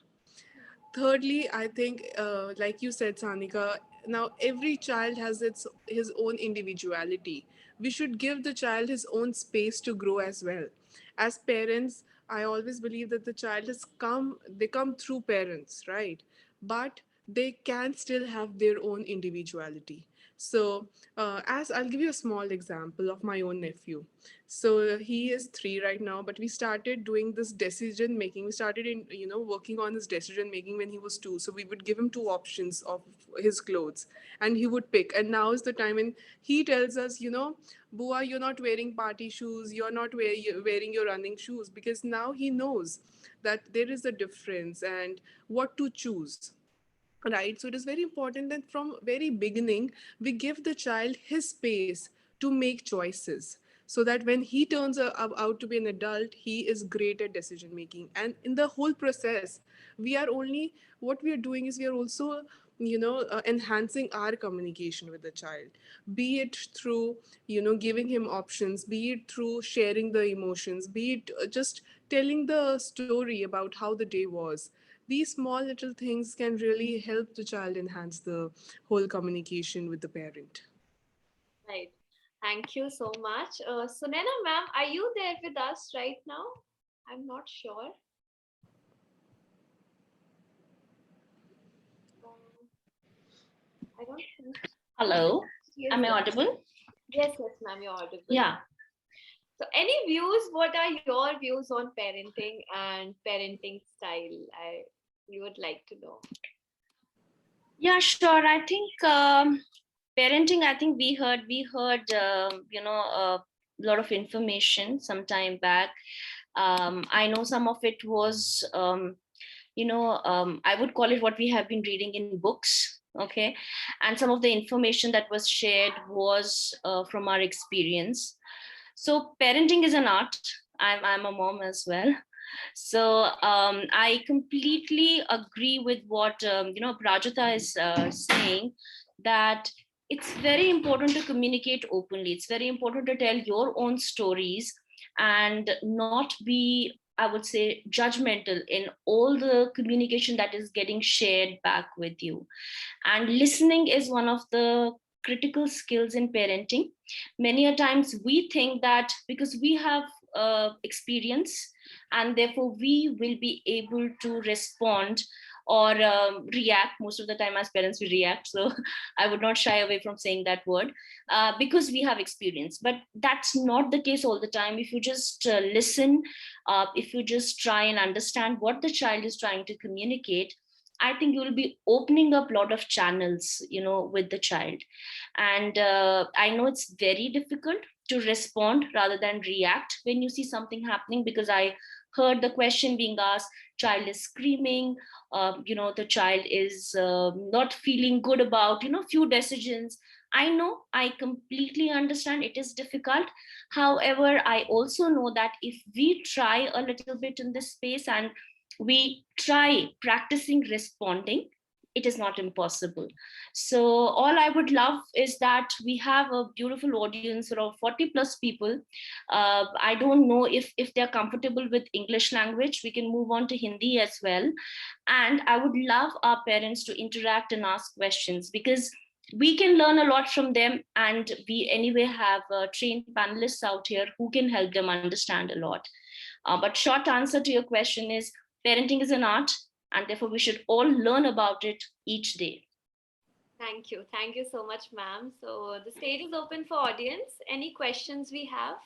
Thirdly, I think, like you said, Sanika, now every child has his own individuality. We should give the child his own space to grow as well. As parents, I always believe that the child they come through parents, right? But they can still have their own individuality. So, as I'll give you a small example of my own nephew. So he is 3 right now, but we started doing this decision making. We started working on his decision making when he was 2. So we would give him 2 options of his clothes, and he would pick. And now is the time when he tells us, Bua, you're not wearing party shoes, you're not wearing your running shoes, because now he knows that there is a difference and what to choose, right? So it is very important that from very beginning we give the child his space to make choices, so that when he turns out to be an adult, he is great at decision making. And in the whole process, we are only what we are doing is we are also enhancing our communication with the child, be it through giving him options, be it through sharing the emotions, be it just telling the story about how the day was. These small little things can really help the child enhance the whole communication with the parent. Right. Thank you so much. Sunena ma'am, are you there with us right now? I'm not sure. Um, I don't think Hello, she is am I there. audible? Yes, yes, ma'am, you're audible. Yeah, So, any views? What are your views on parenting and parenting style? We would like to know. yeah, sure. I think parenting. I think we heard a lot of information some time back. I know some of it was I would call it what we have been reading in books. Okay, and some of the information that was shared was from our experience. So parenting is an art. I'm a mom as well. So I completely agree with what Prajata is saying, that it's very important to communicate openly. It's very important to tell your own stories and not be, I would say, judgmental in all the communication that is getting shared back with you. And listening is one of the critical skills in parenting. Many a times we think that because we have experience, and therefore we will be able to respond or react. Most of the time as parents we react, so I would not shy away from saying that word, because we have experience. But that's not the case all the time. If you just listen, if you just try and understand what the child is trying to communicate, I think you will be opening up a lot of channels, with the child. And I know it's very difficult to respond rather than react when you see something happening, because I heard the question being asked, child is screaming, the child is not feeling good about, few decisions. I know, I completely understand it is difficult. However, I also know that if we try a little bit in this space and we try practicing responding, it is not impossible. So all I would love is that we have a beautiful audience of 40 plus people. I don't know if they're comfortable with English language, we can move on to Hindi as well. And I would love our parents to interact and ask questions, because we can learn a lot from them, and we anyway have trained panelists out here who can help them understand a lot. But short answer to your question is, parenting is an art, and therefore we should all learn about it each day. Thank you. Thank you so much, ma'am. So the stage is open for audience. Any questions we have?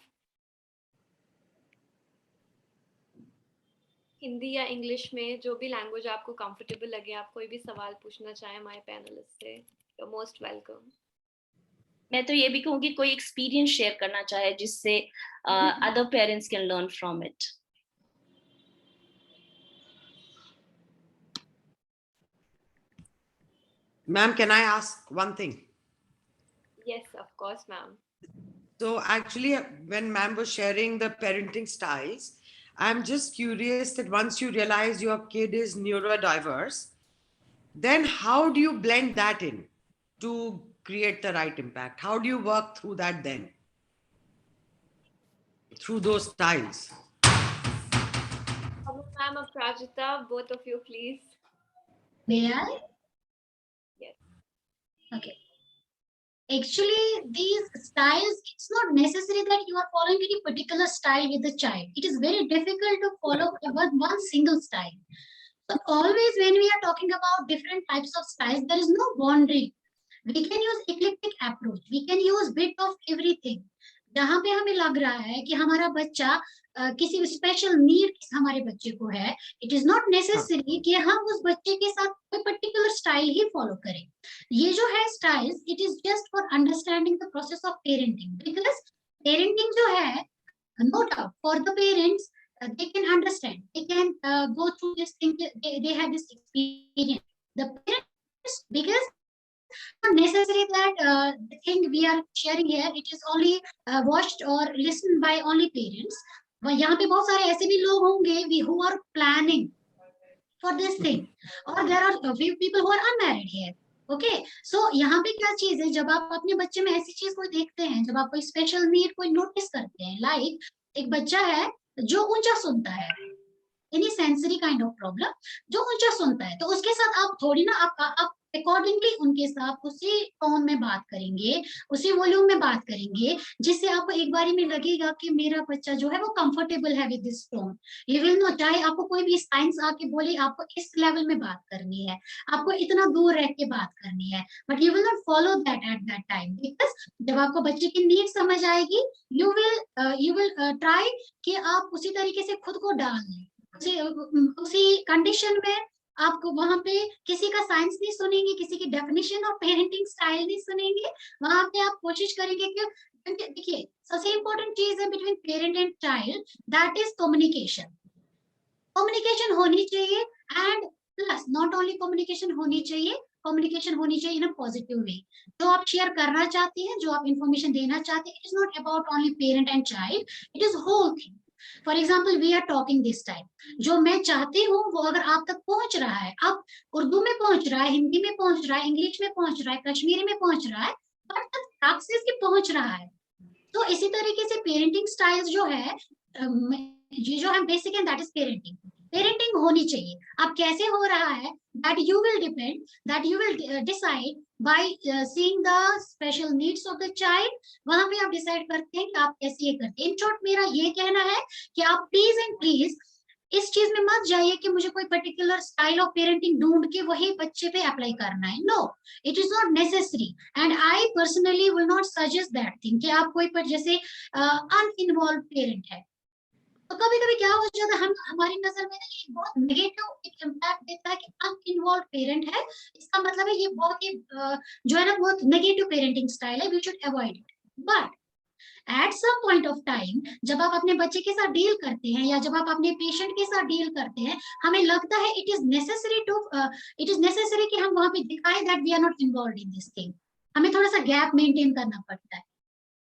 Hindi या English में जो भी language आपको comfortable लगे, आप कोई भी सवाल पूछना चाहें हमारे पैनलिस्ट से, you're most welcome. मैं तो ये भी कहूँगी कोई एक्सपीरियंस शेयर करना चाहे जिससे other parents can learn from it. Ma'am, can I ask one thing? Yes, of course, ma'am. So actually, when ma'am was sharing the parenting styles, I'm just curious that once you realize your kid is neurodiverse, then how do you blend that in to create the right impact? How do you work through that then? Through those styles? Ma'am, Aprajita, both of you, please. May I? Yes. Okay. Actually, these styles, it's not necessary that you are following any particular style with the child. It is very difficult to follow one single style. So always when we are talking about different types of styles, there is no boundary. We can use eclectic approach. We can use bit of everything. जहाँ पे हमें लग रहा है कि हमारा बच्चा किसी स्पेशल नीड हमारे बच्चे को है, इट इज नॉट नेसेसरी कि हम उस बच्चे के साथ कोई पर्टिकुलर स्टाइल ही फॉलो करें. ये जो है styles, it is just for understanding the process of parenting. Because parenting जो है, no doubt for the parents, they can understand, they can go through this thing, they have this experience. The parents, because not necessary that the thing we are sharing here, it is only watched or listened by only parents. यहाँ पे बहुत सारे ऐसे भी लोग होंगे who are planning for this thing, or there are a few people who are unmarried here. Okay, so यहाँ पे क्या चीज है, जब आप अपने बच्चे में ऐसी चीज कोई देखते हैं, जब आप कोई स्पेशल नीड कोई नोटिस करते हैं, लाइक एक बच्चा है जो ऊंचा सुनता है, any sensory kind of problem, जो ऊंचा सुनता है, तो उसके साथ आप थोड़ी ना आप अकॉर्डिंगली उनके साथ उसी टोन में बात करेंगे, उसी वॉल्यूम में बात करेंगे, जिससे आपको एक बारी में लगेगा कि मेरा बच्चा जो है वो कंफर्टेबल है with this tone. You will know, चाहे आपको कोई भी साइंस आके बोले आपको इस लेवल में बात करनी है, आपको इतना दूर रह के बात करनी है, but you will not follow that at that time. Because जब आपको बच्चे की नीड समझ आएगी, यू विल ट्राई कि आप उसी तरीके से खुद को डाल लें, उसी कंडीशन में. आपको वहां पे किसी का साइंस नहीं सुनेंगे, किसी की डेफिनेशन ऑफ पेरेंटिंग स्टाइल नहीं सुनेंगे. वहां पे आप कोशिश करेंगे कि देखिए, सबसे इंपॉर्टेंट चीज है between parent and child, that is communication. Communication होनी चाहिए, and plus not only communication होनी चाहिए, कम्युनिकेशन होनी चाहिए इन अ पॉजिटिव वे. जो आप शेयर करना चाहते हैं, जो आप इंफॉर्मेशन देना चाहते हैं, it is not about only parent and child, it is whole thing. For example, we are talking this time, जो मैं चाहती हूँ वो अगर आप तक पहुंच रहा है, आप उर्दू में पहुंच रहा है, हिंदी में पहुंच रहा है, इंग्लिश में पहुंच रहा है, कश्मीरी में पहुंच रहा है, बट तक से पहुंच रहा है. तो इसी तरीके से पेरेंटिंग स्टाइल्स जो है, ये जो है basic and that is parenting. Parenting होनी चाहिए. अब कैसे हो रहा है, that you will depend, that you will decide by seeing the special needs of the child. वहां पे आप डिसाइड करते हैं कि आप कैसे ये करते हैं. इन शॉर्ट मेरा ये कहना है कि आप प्लीज एंड प्लीज इस चीज में मत जाइए कि मुझे कोई पर्टिकुलर स्टाइल ऑफ पेरेंटिंग ढूंढ के वही बच्चे पे अप्लाई करना है. No, it is not necessary, and I personally will not suggest that thing कि आप कोई पर जैसे अनइन्वॉल्व पेरेंट है, तो कभी कभी क्या हो जाता है, हमारी नजर में ये बहुत नेगेटिव इम्पैक्ट देता है कि अनइन्वॉल्व पेरेंट है, इसका मतलब है ये बहुत ही जो है ना बहुत नेगेटिव पेरेंटिंग स्टाइल है, we should avoid it. But at some point of time, जब आप अपने बच्चे के साथ डील करते हैं या जब आप अपने पेशेंट के साथ डील करते हैं, हमें लगता है इट इज नेसेसरी कि हम वहां पे दिखाएं that we are not involve in this thing. हमें थोड़ा सा गैप मेंटेन करना पड़ता है,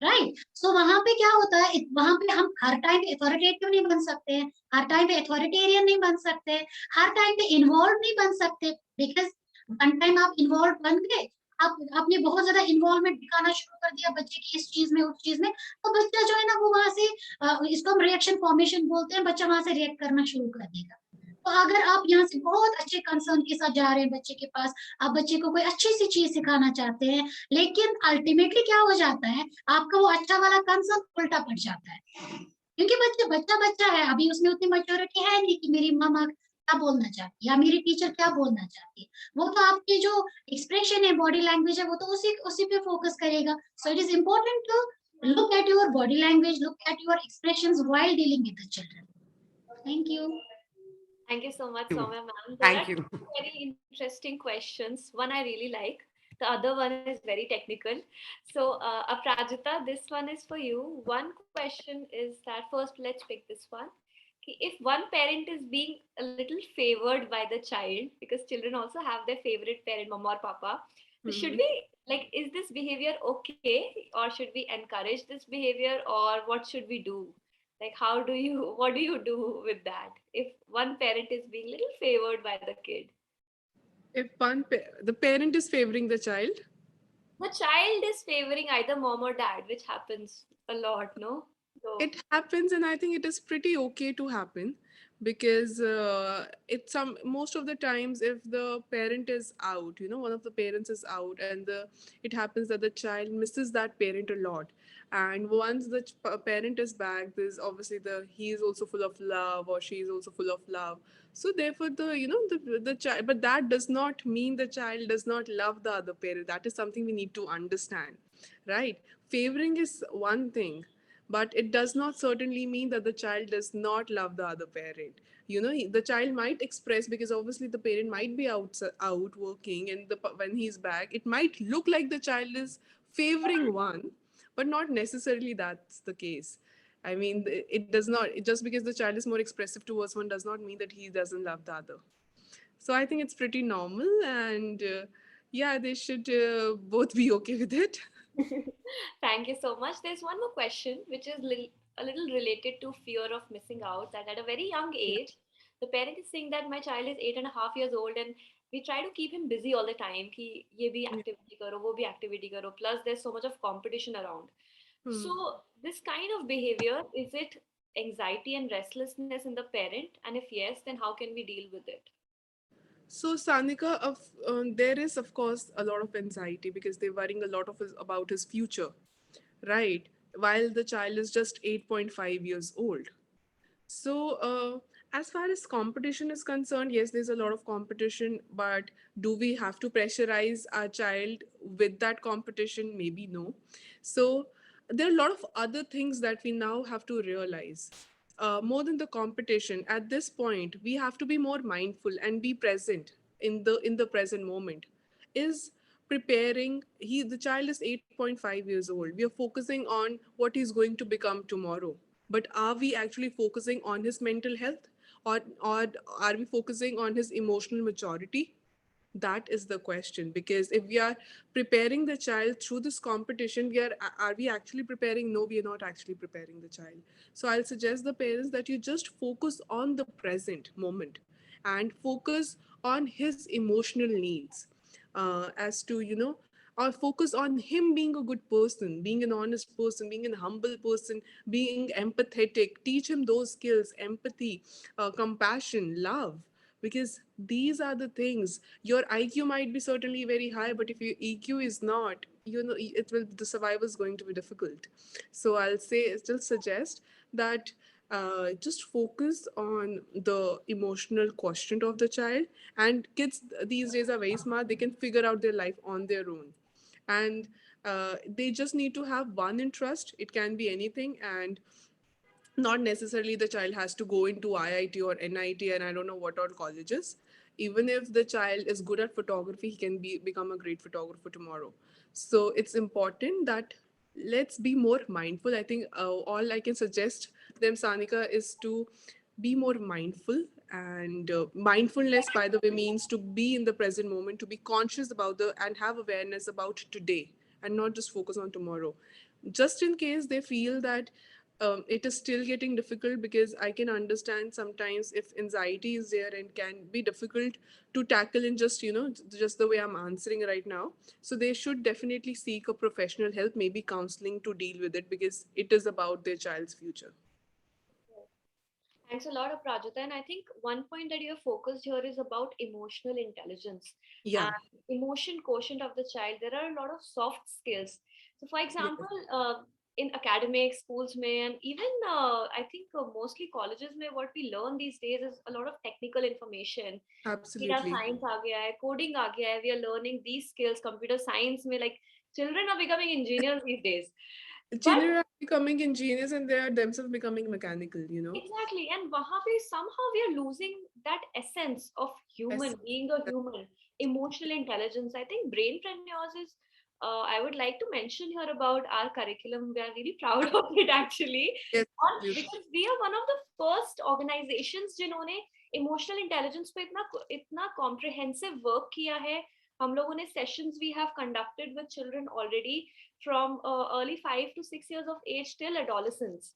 राइट. सो वहां पे क्या होता है, वहां पे हम हर टाइम पे अथॉरिटेटिव नहीं बन सकते हैं, हर टाइम पे अथॉरिटेरियन नहीं बन सकते, हर टाइम पे इन्वॉल्व नहीं बन सकते. बिकॉज वन टाइम आप इन्वॉल्व बन गए, आपने बहुत ज्यादा इन्वॉल्वमेंट दिखाना शुरू कर दिया बच्चे की इस चीज में उस चीज में, तो बच्चा जो है ना वो वहां से इसको हम रिएक्शन फॉर्मेशन बोलते हैं, बच्चा वहां से रिएक्ट करना शुरू कर देगा. तो अगर आप यहाँ से बहुत अच्छे कंसर्न के साथ जा रहे हैं बच्चे के पास, आप बच्चे को कोई अच्छी सी चीज सिखाना चाहते हैं, लेकिन अल्टीमेटली क्या हो जाता है, आपका वो अच्छा वाला कंसर्न उल्टा पड़ जाता है, क्योंकि बच्चा है, अभी उसमें उतनी मैच्योरिटी है नहीं कि मेरी मामा क्या बोलना चाहती है या मेरी टीचर क्या बोलना चाहती है. वो तो आपके जो एक्सप्रेशन है, बॉडी लैंग्वेज है, वो तो उसी पे फोकस करेगा. So it is important to look at your body language, look at your expressions while dealing with the children. Thank you. Thank you so much, Soumya ma'am. Thank you. Very interesting questions. One I really like. The other one is very technical. So, Aprajita, this one is for you. One question is that first, let's pick this one. Okay, if one parent is being a little favored by the child, because children also have their favorite parent, mama or papa, so should Mhm. we like, is this behavior okay, or should we encourage this behavior, or what should we do? Like, how do you, what do you do with that if one parent is being little favored by the kid? If the parent is favoring the child, The child is favoring either mom or dad, which happens a lot, no? So, it happens, and I think it is pretty okay to happen, because it's some most of the times if the parent is out, one of the parents is out, and it happens that the child misses that parent a lot. And once the parent is back, there's obviously he is also full of love, or she is also full of love. So therefore the child, but that does not mean the child does not love the other parent. That is something we need to understand, right? Favoring is one thing, but it does not certainly mean that the child does not love the other parent. The child might express, because obviously the parent might be out working, and when he's back, it might look like the child is favoring one, but not necessarily that's the case. I mean, it does not, just because the child is more expressive towards one does not mean that he doesn't love the other. So I think it's pretty normal, and yeah, they should both be okay with it. thank you so much. There's one more question, which is a little related to fear of missing out. That at a very young age, the parent is saying that my child is 8.5 years old, and we try to keep him busy all the time. Ki ye bhi activity karo, wo bhi activity karo. Plus, there's so much of competition around. Hmm. So, this kind of behavior, is it anxiety and restlessness in the parent? And if yes, then how can we deal with it? So, Sanika, there is, of course, a lot of anxiety because they're worrying a lot about his future, right? While the child is just 8.5 years old. So, as far as competition is concerned, yes, there's a lot of competition, but do we have to pressurize our child with that competition? Maybe no. So, there are a lot of other things that we now have to realize. More than the competition, at this point, we have to be more mindful and be present in the present moment. Is preparing the child is 8.5 years old. We are focusing on what he's going to become tomorrow, but are we actually focusing on his mental health, or are we focusing on his emotional maturity? That is the question. Because if we are preparing the child through this competition, are we actually preparing? No, we are not actually preparing the child. So I'll suggest the parents that you just focus on the present moment and focus on his emotional needs, as to or focus on him being a good person, being an honest person, being a humble person, being empathetic. Teach him those skills: empathy, compassion, love. Because these are the things. Your IQ might be certainly very high, but if your EQ is not, the survival is going to be difficult. So still suggest that just focus on the emotional quotient of the child. And kids these days are very smart. They can figure out their life on their own, and they just need to have one interest. It can be anything, and not necessarily the child has to go into IIT or NIT and I don't know what all colleges. Even if the child is good at photography, he can become a great photographer tomorrow. So it's important that let's be more mindful. I think all I can suggest them, Sanika, is to be more mindful. And mindfulness, by the way, means to be in the present moment, to be conscious about and have awareness about today, and not just focus on tomorrow. Just in case they feel that it is still getting difficult, because I can understand sometimes if anxiety is there and can be difficult to tackle in just the way I'm answering right now. So they should definitely seek a professional help, maybe counseling, to deal with it, because it is about their child's future. Thanks a lot, Aprajita. And I think one point that you have focused here is about emotional intelligence Yeah. and emotion quotient of the child. There are a lot of soft skills. So, for Yes, example, in academic schools, may and even I think mostly colleges, may what we learn these days is a lot of technical information. Data absolutely. science aa gaya hai, coding aa gaya hai. We are learning these skills. Computer science, may like children are becoming engineers these days. But Children are becoming ingenious and they are themselves becoming mechanical. exactly, and wahan pe somehow we are losing that essence of Yes. human, being a human. emotional intelligence. I think Brainpreneurs is, I would like to mention here about our curriculum. We are really proud of it actually, Yes, absolutely. because we are one of the first organizations जिन्होंने emotional intelligence पे इतना comprehensive work किया है. हम लोगों ने sessions we have conducted with children already from early 5 to 6 years of age till adolescence.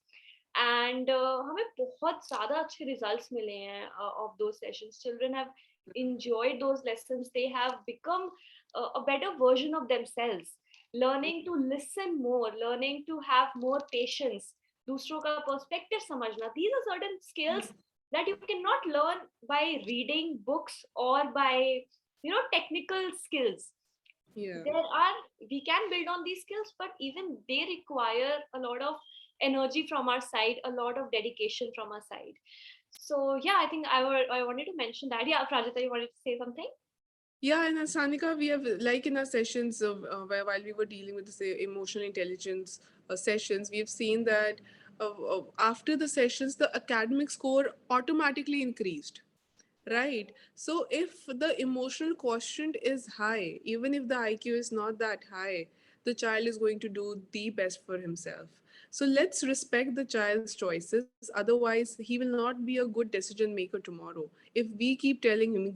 And हमें बहुत ज़्यादा अच्छे results मिले हैं of those sessions. Children have enjoyed those lessons. They have become a better version of themselves, learning to listen more, learning to have more patience, दूसरों का perspective समझना. These are certain skills that you cannot learn by reading books or by technical skills. Yeah. We can build on these skills, but even they require a lot of energy from our side, a lot of dedication from our side. So yeah, I think I wanted to mention that. Yeah, Prajita, you wanted to say something? Yeah, and Sanika, we have, like in our sessions of while we were dealing with the say, emotional intelligence sessions, we have seen that after the sessions, the academic score automatically increased. Right. So if the emotional quotient is high, even if the IQ is not that high, the child is going to do the best for himself. So let's respect the child's choices. Otherwise, he will not be a good decision maker tomorrow. If we keep telling him,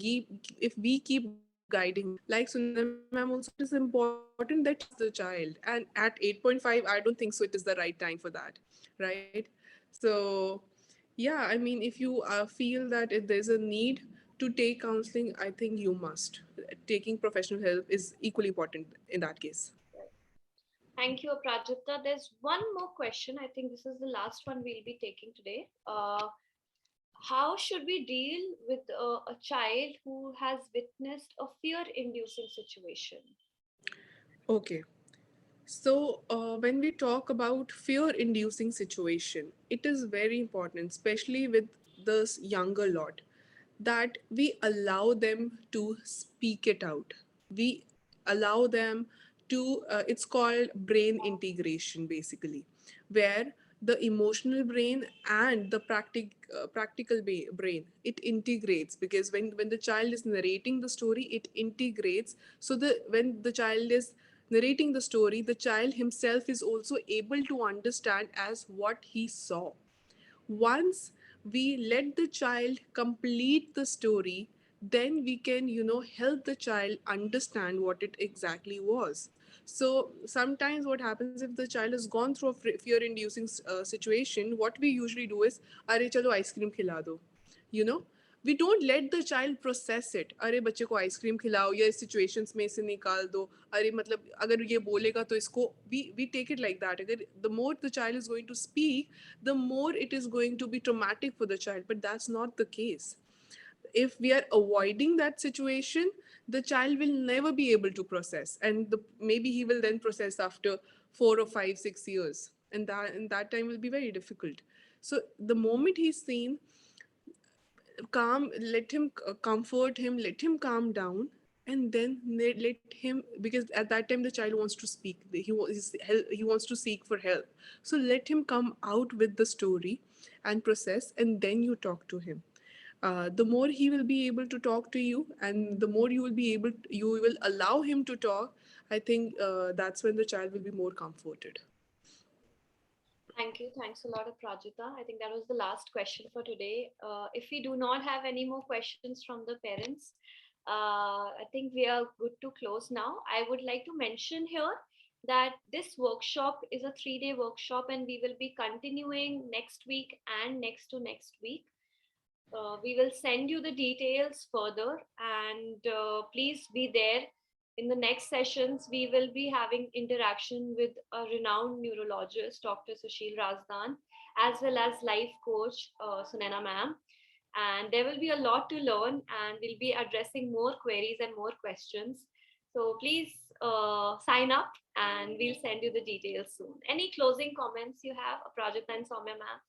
if we keep guiding him, like Sunam ma'am also said, it is important that you trust the child. And at 8.5, I don't think so it is the right time for that. Right. So yeah, I mean, if you feel that if there's a need to take counseling, I think you must. Taking professional help is equally important in that case. Thank you, Prajita. There's one more question. I think this is the last one we'll be taking today. How should we deal with a child who has witnessed a fear-inducing situation? Okay. So when we talk about fear-inducing situation, it is very important, especially with this younger lot, that we allow them to speak it out. We allow them to. It's called brain integration, basically, where the emotional brain and the practical brain, it integrates, because when the child is narrating the story, it integrates. So the when the child is narrating the story, the child himself is also able to understand as what he saw. Once we let the child complete the story, then we can help the child understand what it exactly was. So sometimes what happens, if the child has gone through a fear inducing situation, what we usually do is, are chalo ice cream khila do, you know we don't let the child process it. अरे बच्चे को ice cream खिलाओ या इस situations में से निकाल दो. अरे मतलब अगर ये बोलेगा तो इसको we take it like that. अगर the more the child is going to speak, the more it is going to be traumatic for the child, but that's not the case. If we are avoiding that situation, the child will never be able to process, and maybe he will then process after 4 or 5, 6 years, and that time will be very difficult. So the moment he's seen, calm, let him comfort him, let him calm down, and then let him, because at that time the child wants to speak, he wants to seek for help. So let him come out with the story and process, and then you talk to him. The more he will be able to talk to you, and the more you will allow him to talk, I think that's when the child will be more comforted. Thank you. Thanks a lot, Prajita. I think that was the last question for today. If we do not have any more questions from the parents, I think we are good to close now. I would like to mention here that this workshop is a 3-day workshop, and we will be continuing next week and next to next week. We will send you the details further, and please be there. In the next sessions, we will be having interaction with a renowned neurologist, Dr. Sushil Razdan, as well as life coach, Sunena ma'am. And there will be a lot to learn, and we'll be addressing more queries and more questions. So please sign up, and we'll send you the details soon. Any closing comments you have, Prajita and Soumya ma'am?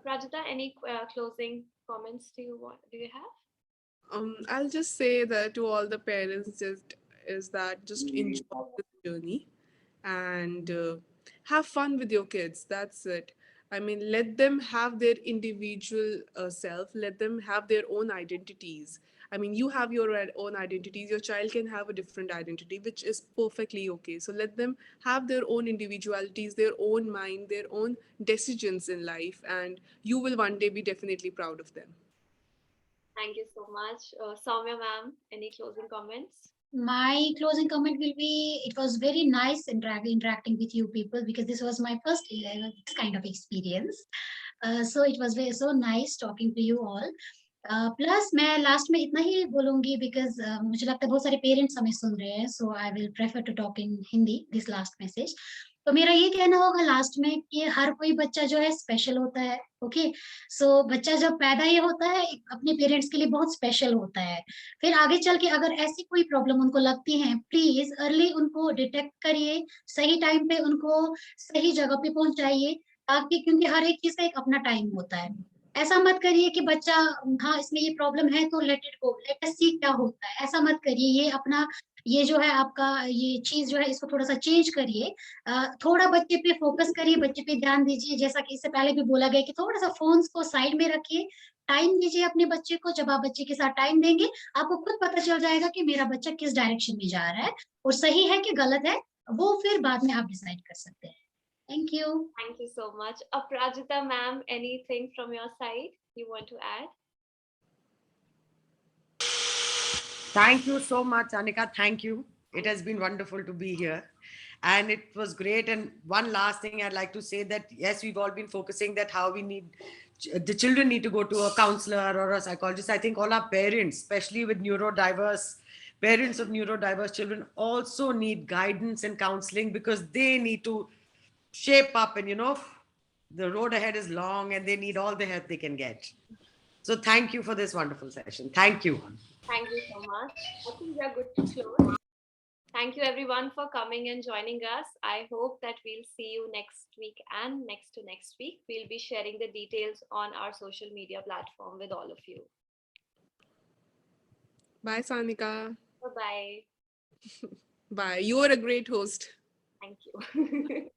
Prajita, any closing comments do you have? I'll just say that to all the parents, just enjoy this journey, and have fun with your kids. That's it. I mean, let them have their individual self, let them have their own identities. I mean, you have your own identities, your child can have a different identity, which is perfectly okay. So let them have their own individualities, their own mind, their own decisions in life, and you will one day be definitely proud of them. Thank you so much. Soumya ma'am, any closing comments? My closing comment will be, it was very nice interacting with you people, because this was my first this kind of experience. So it was very so nice talking to you all. Plus मैं last में इतना ही बोलूंगी, because मुझे लगता है बहुत सारे parents हमें सुन रहे हैं, so I will prefer to talk in Hindi this last message. तो मेरा ये कहना होगा लास्ट में कि हर कोई बच्चा जो है स्पेशल होता है. ओके, सो बच्चा जब पैदा ही होता है अपने पेरेंट्स के लिए बहुत स्पेशल होता है. फिर आगे चल के अगर ऐसी कोई प्रॉब्लम उनको लगती है, प्लीज अर्ली उनको डिटेक्ट करिए, सही टाइम पे उनको सही जगह पे पहुंचाइए, ताकि क्योंकि हर एक चीज का एक अपना टाइम होता है. ऐसा मत करिए कि बच्चा, हाँ इसमें ये प्रॉब्लम है तो let it go, let us see क्या होता है, ऐसा मत करिए. ये अपना ये जो है आपका ये चीज जो है इसको थोड़ा सा चेंज करिए. थोड़ा बच्चे पे फोकस करिए, बच्चे पे ध्यान दीजिए. जैसा कि इससे पहले भी बोला गया कि थोड़ा सा फोन्स को साइड में रखिए, टाइम दीजिए अपने बच्चे को. जब आप बच्चे के साथ टाइम देंगे, आपको खुद पता चल जाएगा कि मेरा बच्चा किस डायरेक्शन में जा रहा है और सही है कि गलत है, वो फिर बाद में आप डिसाइड कर सकते हैं. Thank you. Thank you so much. Aprajita ma'am, anything from your side you want to add? Thank you so much, Anika. Thank you. It has been wonderful to be here. And it was great. And one last thing I'd like to say that, yes, we've all been focusing that how we need, the children need to go to a counselor or a psychologist. I think all our parents, especially with neurodiverse, parents of neurodiverse children also need guidance and counseling, because they need to shape up, and, the road ahead is long and they need all the help they can get. So thank you for this wonderful session. Thank you. Thank you so much. I think we are good to close. Thank you everyone for coming and joining us. I hope that we'll see you next week and next to next week. We'll be sharing the details on our social media platform with all of you. Bye, Sanika. Bye-bye. Bye. You are a great host. Thank you.